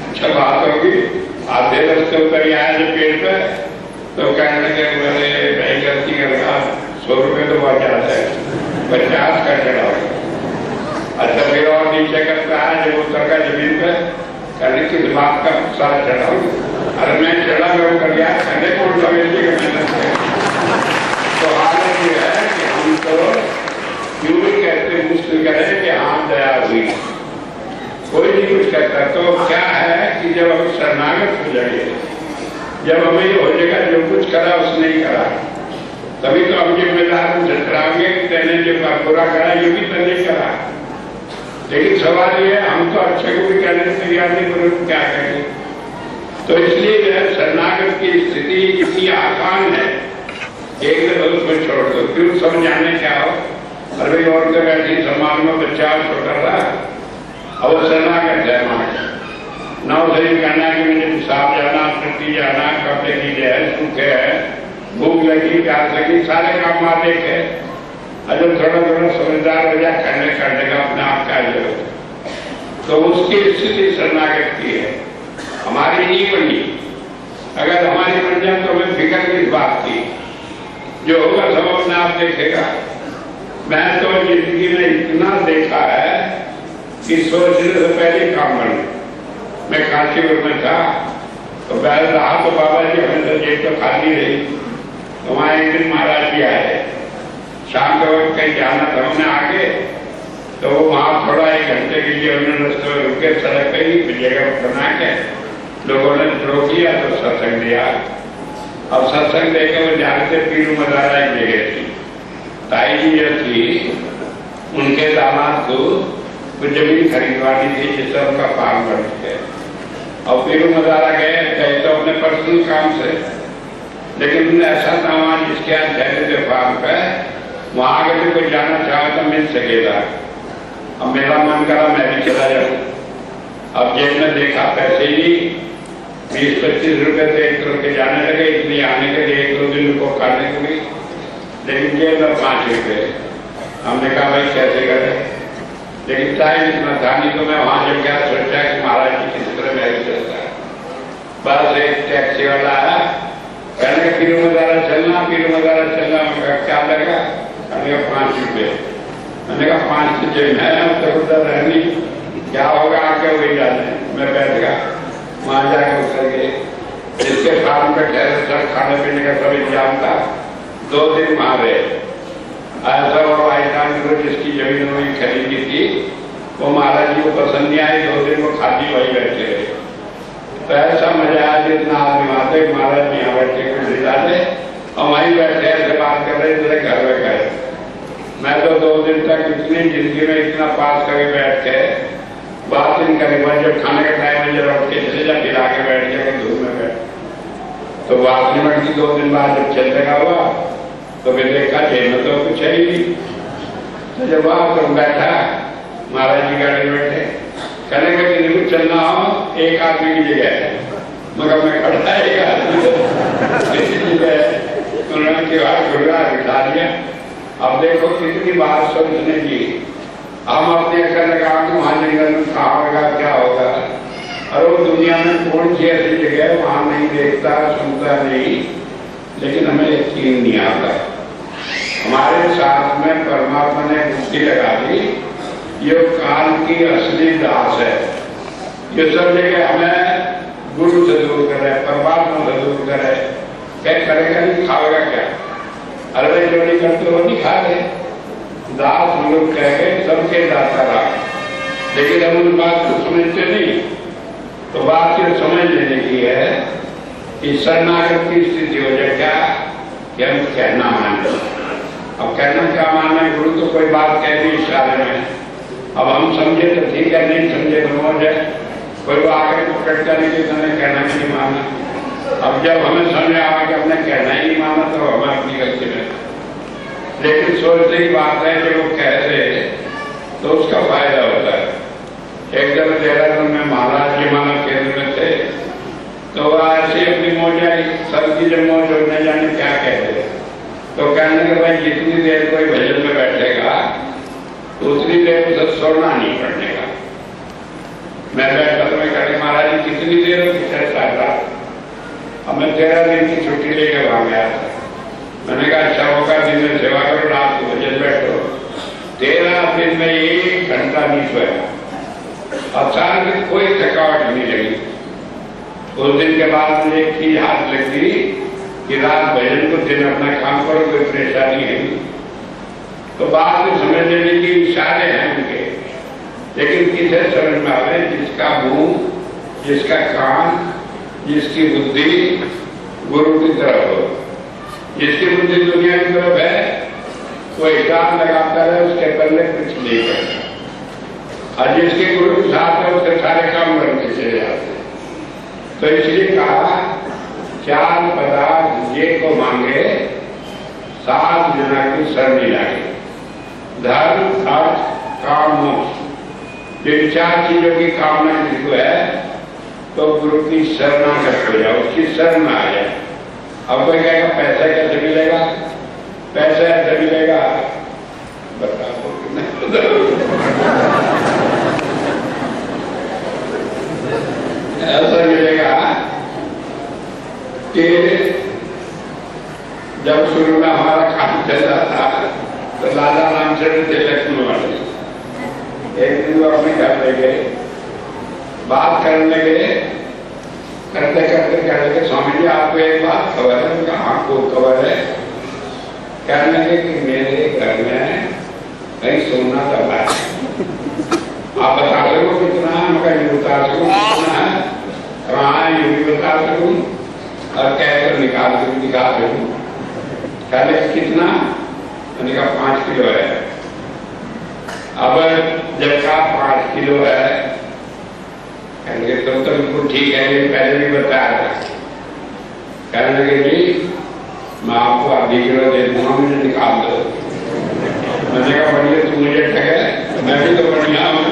अच्छा बात होगी। आधे रास्ते उतर आया जब पेड़ पे तो कहने लगे मेरे भाई गलती करेगा, 100 रुपए तो बहुत ज्यादा है, 50 का चढ़ाओगे। अच्छा फिर और नीचे करता है जब उतर का जमीन पे, कहने किस बात का प्रसाद चढ़ाऊंगा? अरे मैं चढ़ा मैं कर गया, कहने कौन सा मेहनत है। तो हालत ये है कि हम तो क्यों भी कहते मुश्किल करें कि हाँ दया हुई, कोई नहीं कुछ कहता। तो क्या है कि जब हम शरणागत हो जाएंगे, जब हमें ये हो जाएगा जो कुछ करा उसने ही करा, तभी तो हम जिम्मेदार झटराएंगे कि तेने जो बुरा करा ये भी तो नहीं करा। लेकिन सवाल ये हम तो अच्छे को भी कहने से तैयार नहीं, पर क्या करेंगे। तो इसलिए जो है शरणागत की स्थिति इतनी आसान है, एक दिन उसमें छोड़ दो, फिर समझाने क्या हो। अरे और तो ऐसी समाज में बच्चा छोटा था, अब शरणागत है मां ना, उसे कहना कि मुझे पेशाब जाना, टट्टी जाना, कपड़े की है, सूखे है, भूख लगी, प्यास लगी, सारे काम मां देखे। अगर थोड़ा थोड़ा समझदार हो जाए करने करने का अपने आप का जरूरत, तो उसकी स्थिति शरणागत की है, हमारी नहीं बनी। अगर हमारी बन जाए तो हमें फिक्र किस बात की, जो होगा सब अपने आप देखेगा। मैं तो जिंदगी में इतना देखा है कि सोचने से पहले काम बने। मैं काशीपुर में था तो बैल रहा तो बाबा जी हमें जेब तो खाली रही, तो वहां एक दिन महाराज जी आए, शाम के वक्त कहीं जाना था उन्हें आगे, तो वहां थोड़ा 1 घंटे के लिए उन्होंने रस्ते में रुके, सड़क पे ही जगह बना के लोगों ने रोक लिया तो सत्संग दिया। अब सत्संग देकर वो जानते पीरू मदारा एक जगह थी, ताई जी जो थी उनके दामाद को कुछ जमीन खरीदवानी थी जिससे उनका फार्म बन गया। और पीरू मदारा गए तो अपने पर्सनल काम से, लेकिन ऐसा था वहां जिसके यहाँ ठहरे थे फार्म पे, वहां अगर कोई जाना चाहे तो मिल सकेगा। अब मेरा मन करा मैं भी चला जाऊं। अब जेब में देखा पैसे ही 20-25 रुपए से 1 करोड़ के जाने लगे, इसलिए आने के लिए 1-2 दिन को खाने को भी, लेकिन जेब में 5 रुपए। हमने कहा भाई कैसे करें, लेकिन टाइम इतना था नहीं, तो मैं वहां जब क्या सोचा कि महाराज जी किस तरह मेरे बस एक टैक्सी वाला आया, कहने का पीरू मजारा चलना, पीरू मजारा चलना। मैं कहा क्या लगा? कहने का 5 रुपये। मैंने कहा 5 रुपये मैं तो उधर रहनी, क्या होगा आके वही जाने। मैं बैठ गया, वहां जाकर उतर गए। जिसके फार्म पे ठहरे सब खाने पीने का सब इंतजाम था। 2 दिन वहां रहे। ऐसा और आइटान को जिसकी जमीन उन्होंने खरीदी थी वो महाराज जी को पसंद नहीं आई। 2 दिन वो खाली वही बैठे रहे। तो ऐसा मजा आया जितना आदमी आते महाराज जी यहाँ बैठे कुछ डाले और वहीं बैठे ऐसे बात कर रहे थे घर में गए। मैं तो 2 दिन तक इतनी जिंदगी में इतना पास करके बैठ के बात नहीं करी। जब खाने का टाइम है जब उठ के चले जा फिर आके बैठ जाकर धूप में बैठ तो बात नहीं बढ़ती। 2 दिन बाद जब चल लगा हुआ तो फिर देखा जेब में तो कुछ है ही। तो जब वहां तो बैठा महाराज जी गाड़ी में बैठे, कहने का कि नहीं चलना हो एक आदमी की जगह है। मगर मैं खड़ा एक आदमी उन्होंने बिठा दिया। अब देखो कितनी बात सोचने की। हम अपने कहने का वहां जंगल में कहा होगा क्या होगा, और वो दुनिया में कौन सी ऐसी जगह है वहां नहीं देखता सुनता नहीं, लेकिन हमें यकीन नहीं आता। हमारे साथ में परमात्मा ने बुद्धि लगा दी, ये काल की असली दास है। ये सब जगह हमें गुरु से दूर करे, परमात्मा से दूर करे। क्या करेगा नहीं, खाएगा क्या? अरे जो नहीं करते वो नहीं खा रहे। दास हम लोग कह गए सबके दाता रहा, लेकिन हम उन बात को समझते नहीं। तो बात ये समझ लेने की है कि शरणागत की स्थिति हो जाए क्या कि हम कहना माने। अब कहना क्या माने? गुरु तो कोई बात कह दी इशारे में, अब हम समझे तो ठीक है, नहीं समझे तो हो जाए। कोई वो आकर पकड़ता नहीं कि तुमने कहना ही नहीं माना। अब जब हमें समझ आवा कि हमने कहना ही नहीं माना तो हमें अपनी गलती में, लेकिन सोचने की बात है कि वो कह रहे तो उसका फायदा होता है। एक जब देहरादून में महाराज जी मानव केंद्र में थे तो वह ऐसी अपनी मौज आई, सबकी जब मौज हो न जाने क्या कहते। तो कहने के भाई जितनी देर कोई भजन में बैठेगा उतनी देर उसे सोना नहीं पड़ने का। मैं बैठा तो मैं कहते महाराज जी कितनी देर हो कितने साल। अब मैं 13 दिन की छुट्टी लेकर वहां गया था। मैंने कहा अच्छा होगा दिन में सेवा करो, रात को भजन बैठो। 13 दिन में 1 घंटा नहीं सोया। अचानक कोई थकावट नहीं लगी। उस दिन के बाद मुझे एक चीज हाथ लगी कि रात भजन को दिन अपना काम करो, कोई परेशानी है नहीं। तो बात में समझ लेने की इशारे हैं उनके, लेकिन किसे समझ में आवे? जिसका मुंह, जिसका कान, जिसकी बुद्धि गुरु की तरफ हो। जिसकी बुद्धि दुनिया की तरफ है वो हिसाब लगाता है, उसके पल्ले कुछ नहीं करता। और जिसके गुरु के साथ है उसके सारे काम करके चले जाते हैं। तो इसलिए कहा 4 पदार्थ ये को मांगे 7 जना की शरणी लागे। धर्म, अर्थ, काम, मोक्ष। इन 4 चीजों की कामना जिसको है तो गुरु की शरणागत हो जाए, उसकी शरण आ जाए। अब कोई कहेगा पैसा कैसे मिलेगा? पैसा ऐसे मिलेगा बताओ ऐसा मिलेगा कि जब शुरू में हमारा काम चल रहा था तो लाला रामचंद्र थे लक्ष्मी वाले। एक दिन वो अपने घर ले गए, बात करने लगे, करते करते कहने लगे स्वामी जी आपको एक बात खबर है? उनका आपको खबर है? कहने लगे कि मेरे घर में कहीं सोना दबा है, आप बता सको कितना? मगर ये बता सकूं कितना है, कहाँ है ये भी बता सकूं, और कहकर निकाल कर दिखा सकूं। कहने लगे कितना? मैंने कहा 5 किलो है। अब जब कहा 5 किलो है, कहेंगे तो बिल्कुल ठीक है, ये पहले भी बताया था। कहने लगे जी मैं आपको आधी किलो दे दूंगा, मुझे निकाल दो। मैंने कहा बढ़िया तू मुझे ठगे, मैं भी तो बढ़िया हूँ,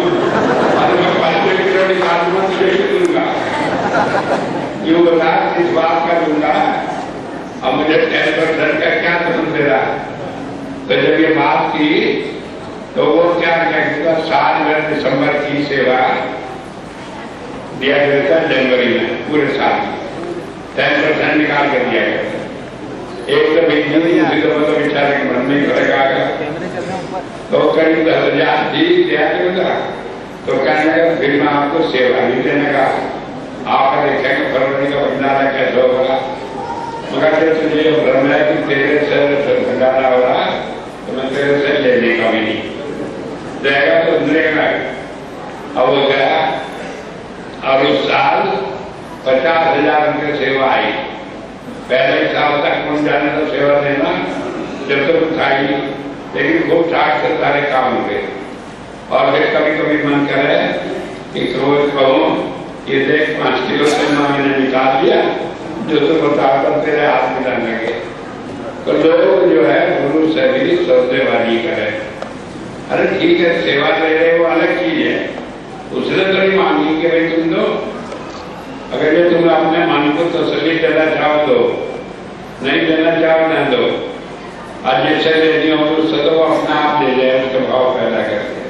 मैं 5 किलो निकाल दूंगा तुझे भी दूंगा। यूँ बता किस बात का दूंगा, अब मुझे 10% का क्या समझ दे रहा। तो जब ये बात की तो वो क्या कहता, साल में दिसंबर की सेवा दिया जाता है जनवरी में पूरे साल। 10% निकाल कर दिया गया। एक तो बेचारे के मन में फर्क आ गया, तो करीब 10,000 थी तो कहने लगा फिर मैं आपको सेवा नहीं देने का, आप देखेंगे फरवरी का भंडारा कैसे होगा। मगर जब तुझे भ्रम है कि तेरे से भंडारा हो रहा तो मैं तेरे से लेने का भी नहीं देगा, तो लेगा। अब वो गया और उस साल 50,000 रुपये सेवा आई। पहले साल तक कौन जाने तो सेवा देना जब तक उठाई, लेकिन खूब ठाक से सारे काम हुए। और फिर कभी कभी मन करे कि रोज कहूँ ये देख 5 किलो से मैंने निकाल दिया, जो तो बताकर तेरे हाथ में डालने लगे। तो लोग जो है गुरु से भी सौदेबाजी करे। अरे ठीक है, सेवा दे रहे वो अलग चीज है, उसने तो नहीं मांगी कि भाई तुम दो। अगर ये तुम अपने मन को तसल्ली देना चाहो दो, नहीं देना चाहो न दो। आज जैसे लेनी हो उससे तो अपना आप ले जाए, उसका भाव पैदा करके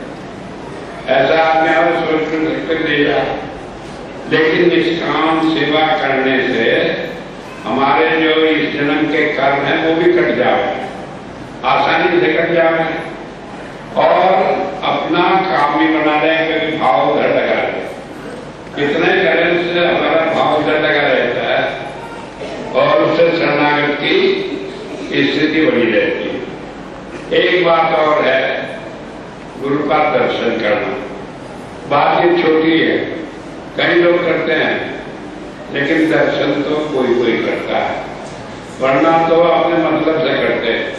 ऐसा आपने और सोच कर दे जा। लेकिन निष्काम सेवा करने से हमारे जो इस जन्म के कर्म हैं वो भी कट जाए, आसानी से कट जाए, और अपना काम भी बना रहे क्योंकि भाव उधर लगा रहे। कितने करने से हमारा भाव उधर लगा रहता है और उससे शरणागत की स्थिति बनी रहती है। एक बात और है, गुरु का दर्शन करना। बात ये छोटी है, कई लोग करते हैं, लेकिन दर्शन तो कोई कोई करता है, वरना तो अपने मतलब से करते हैं।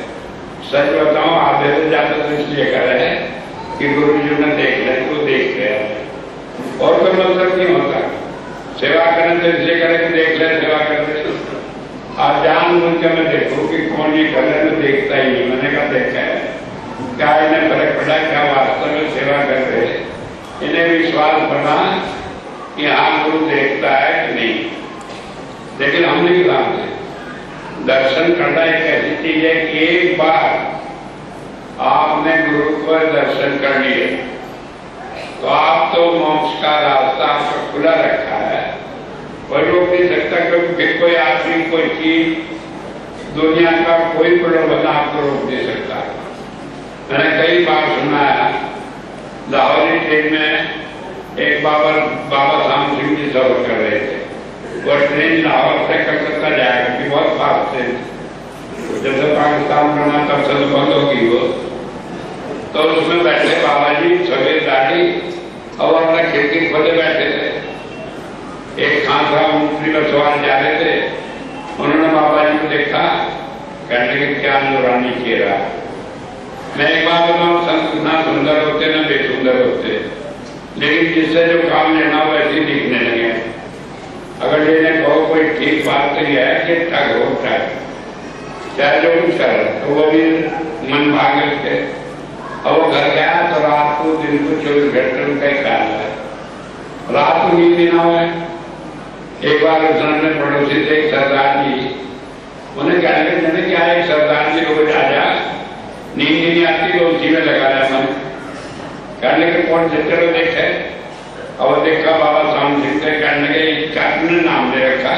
सच बताऊं, आधे से ज्यादा तो इसलिए कर रहे हैं कि गुरु जी ने देख ले तो देख गया, और कोई मतलब नहीं होता। सेवा करने तो इसलिए करें कि देख ले, सेवा कर ले। आप जान बुझ के मैं देखूं कि कौन ये कर रहे तो देखता ही नहीं। मैंने कहा देखा है, क्या इन्हें फर्क पड़ा, क्या वास्तव में सेवा कर रहे, इन्हें विश्वास बना कि हाँ गुरु देखता है कि नहीं। लेकिन हम नहीं जानते। दर्शन करना एक ऐसी चीज है कि एक बार आपने गुरु को दर्शन कर लिए तो आप तो मोक्ष का रास्ता आपका खुला रखा है, कोई रोक नहीं सकता। क्योंकि फिर कोई आदमी, कोई चीज, दुनिया का कोई प्रलोभन आपको रोक नहीं सकता। मैंने कई बार सुना है, लाहौरी ट्रेन में एक बाबा साम सिंह जी सफर कर रहे थे। वो ट्रेन लाहौर से कलकत्ता जाएगा कि बहुत फास्ट ट्रेन, जब से पाकिस्तान बना तब से तो बंद होगी वो। तो उसमें बैठे बाबा जी, सफेद दाढ़ी, और अपना खिड़की खोले बैठे थे। एक खान साहब ऊँटनी में सवार जा रहे थे, उन्होंने बाबा जी को देखा, कहने के क्या नूरानी चेहरा। मैं एक बात बताऊं, संत ना सुंदर होते ना बेसुंदर होते, लेकिन जिससे जो काम लेना वैसे दिखने लगे। अगर ये कहो कोई ठीक बात तो यह है कि ठग हो ठग, चाहे जो कुछ कर, तो वो भी मन भागे थे। और वो घर गया तो रात को, दिन को 24 घंटे उनका ही ख्याल है, रात को नींद ना हुए। एक बार उसने पड़ोसी थे एक सरदार जी, उन्हें कहने लगे क्या एक सरदार जी रोज आ जा, नींद नहीं आती तो उसी में लगा रहा मन। कहने के कौन से, चलो देखे। और देखा बाबा साम सिंह थे। कहने के इसका अपने नाम दे रखा।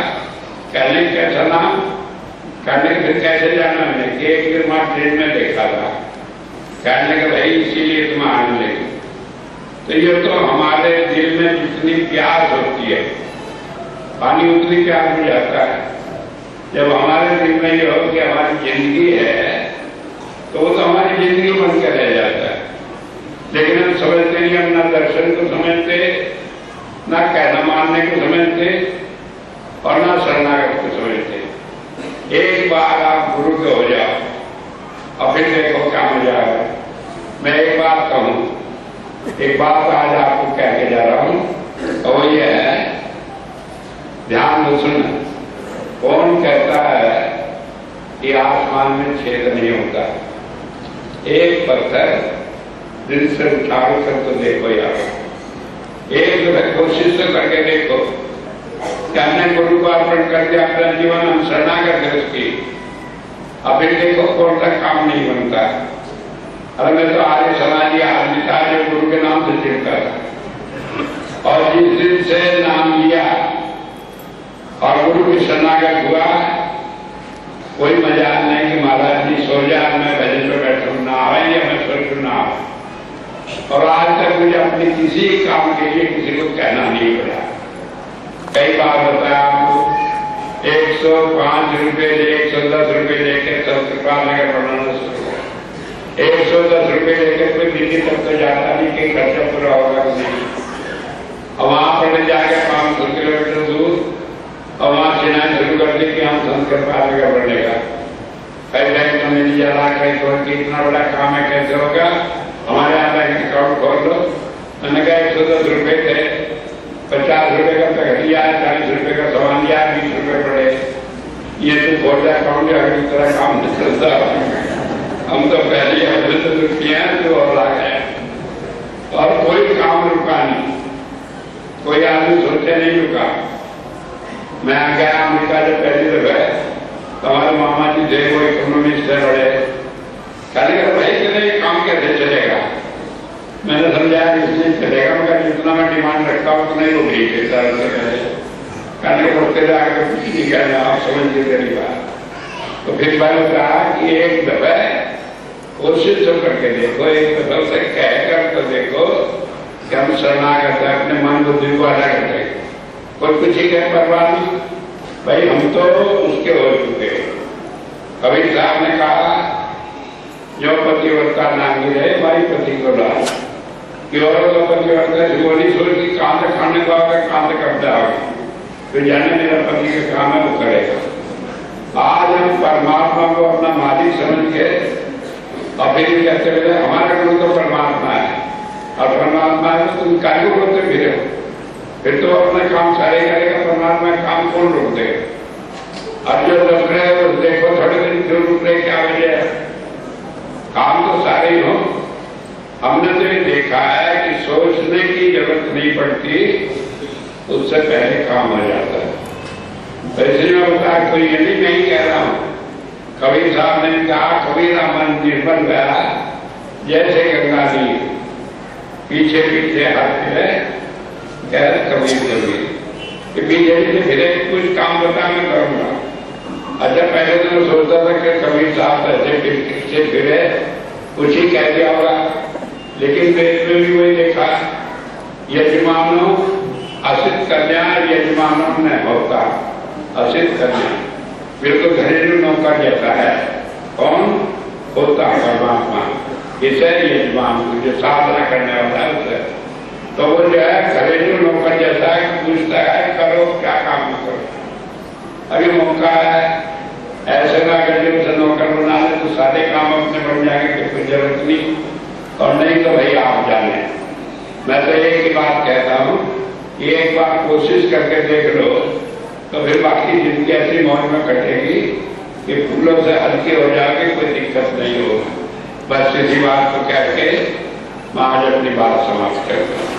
कहने कैसा नाम? कहने के फिर कैसे जाना मैंने कि एक दिन वहां ट्रेन में देखा था। कहने के भाई इसीलिए तुम आने लगे। तो ये तो हमारे दिल में जितनी प्यास होती है, पानी उतनी प्यास हो जाता है। जब हमारे दिल में ये हो कि हमारी जिंदगी है, तो वो तो हमारी जिंदगी बन के रह जाता है। लेकिन हम समझते नहीं, हम ना दर्शन को समझते, ना कहना मानने को समझते, और ना शरणागत को समझते। एक बार आप गुरु के हो जाओ और फिर देखो क्या मजा है। मैं एक बात कहूं, एक बात आज आपको कह के जा रहा हूं, और वो ये है, ध्यान से सुनना। कौन कहता है कि आसमान में छेद नहीं होता? एक पत्थर दिल से उठाओ कर तो देखो यार, एक कोशिश तो करके देखो। क्या हमने गुरु को अर्पण कर दिया अपना जीवन, हम शरणागत है उसकी। अब फिर देखो कौन सा काम नहीं बनता। अरे मैं तो आर्य समाजी आदमी था जो गुरु के नाम से चिढ़ता था, और जिस दिन से नाम लिया और गुरु की शरणागत हुआ, कोई मजाल नहीं कि महाराज जी सो जा, मैं भजन पे बैठू ना आवे या मैं सोचू ना आवे। और आज तक मुझे अपने किसी काम के लिए किसी को कहना नहीं पड़ा। कई बार बताया आपको, 105 रुपए 110 रुपए लेके सब कृपा नगर बनाना शुरू हुआ। 110 रुपए लेकर कोई दिल्ली तक तो जाता नहीं कि खर्चा पूरा होगा नहीं। और वहां पर जाकर 500 किलोमीटर दूर और वहां चिनाई शुरू कर दी कि हम संस्कृत पालेगा बढ़ेगा। कई बैंक में नहीं जा रहा, कहीं तो इतना बड़ा काम है, कैसे होगा, हमारे यहाँ बैंक अकाउंट खोल लो। मैंने कहा 110 रुपए थे, 50 रुपए का तगड़िया, 40 रुपए का सामान लिया, 20 रुपए पड़े। ये तो खोल अकाउंट अगर इस तरह काम नहीं चलता। हम तो पहले रुपया जो और आ गया और कोई काम रुका नहीं, कोई आदमी सोचे नहीं रुका। मैं आ गया अमेरिका जब पहली दफा, हमारे मामा जी थे वो इकोनॉमिस्ट है बड़े, कहने का भाई चले काम कैसे चलेगा। मैंने समझाया इसलिए चलेगा, मगर जितना मैं डिमांड रखता हूँ उतना ही वो भी देता है। कहने को रोकते जाकर कुछ नहीं कहना, आप समझिए मेरी बात। तो फिर मैंने कहा कि एक दफा कोशिश तो करके देखो, एक दफा से कहकर तो देखो कि हम शरणागत है, अपने मन बुद्धि को अलग करेंगे। कोई कुछ ही कहे परवाह नहीं, भाई हम तो उसके हो चुके। कबीर साहब ने कहा जो पतिव्रता नांगी रहे भाई पति को ला, कि औरत का पतिव्रता वो नहीं सोचती कांत खाने को आगे कांत करता होगा, तो जाने मेरा पति का काम है वो करेगा। आज हम परमात्मा को अपना मालिक समझ के और फिर कहते हुए हमारा गुरु तो परमात्मा है और परमात्मा है तो तुम कार्य बोलते फिर फिर तो अपना काम सारे करेगा, परमात्मा काम कौन रोक देगा। अब जो रुक रहे हो देखो थोड़े दिन क्यों रुक रहे, क्या वजह है, काम तो सारे ही हो। हमने तो ये देखा है कि सोचने की जरूरत नहीं पड़ती, उससे पहले काम हो जाता है। तो इसलिए मैं बता कोई यदि नहीं कह रहा हूं, कबीर साहब ने कहा कबीरा मन निर्मल गया जैसे गंगा जी, पीछे पीछे हाथ फिरे, कह रहे कबीर कबीर कि पीछे पीछे फिरे कुछ काम बता मैं करूंगा। अच्छा पहले तो मैं सोचता था कि कबीर साहब ऐसे पीछे फिरे कुछ ही कह दिया होगा, लेकिन वेद में भी वही देखा, यजमानो असित कल्याण यजमानों में होता, असित कल्याण बिल्कुल घरेलू नौकर जैसा है। कौन होता, परमात्मा, इसे यजमान जो साधना करने वाला है उसे। तो वो जो है घरेलू नौकर जैसा है, पूछता है करो क्या काम करो, अभी मौका है, ऐसे ना कर उसे नौकर बना ले तो सारे काम अपने बन जाएंगे, कोई जरूरत नहीं। और नहीं तो भाई आप जाने। मैं तो एक ही बात कहता हूँ कि एक बार कोशिश करके देख लो तो फिर बाकी जिंदगी ऐसी मौज में कटेगी कि फूलों से हल्के हो जाएगी, कोई दिक्कत नहीं होगी। बस इसी बात को कह के मैं आज अपनी बात समाप्त करता हूँ।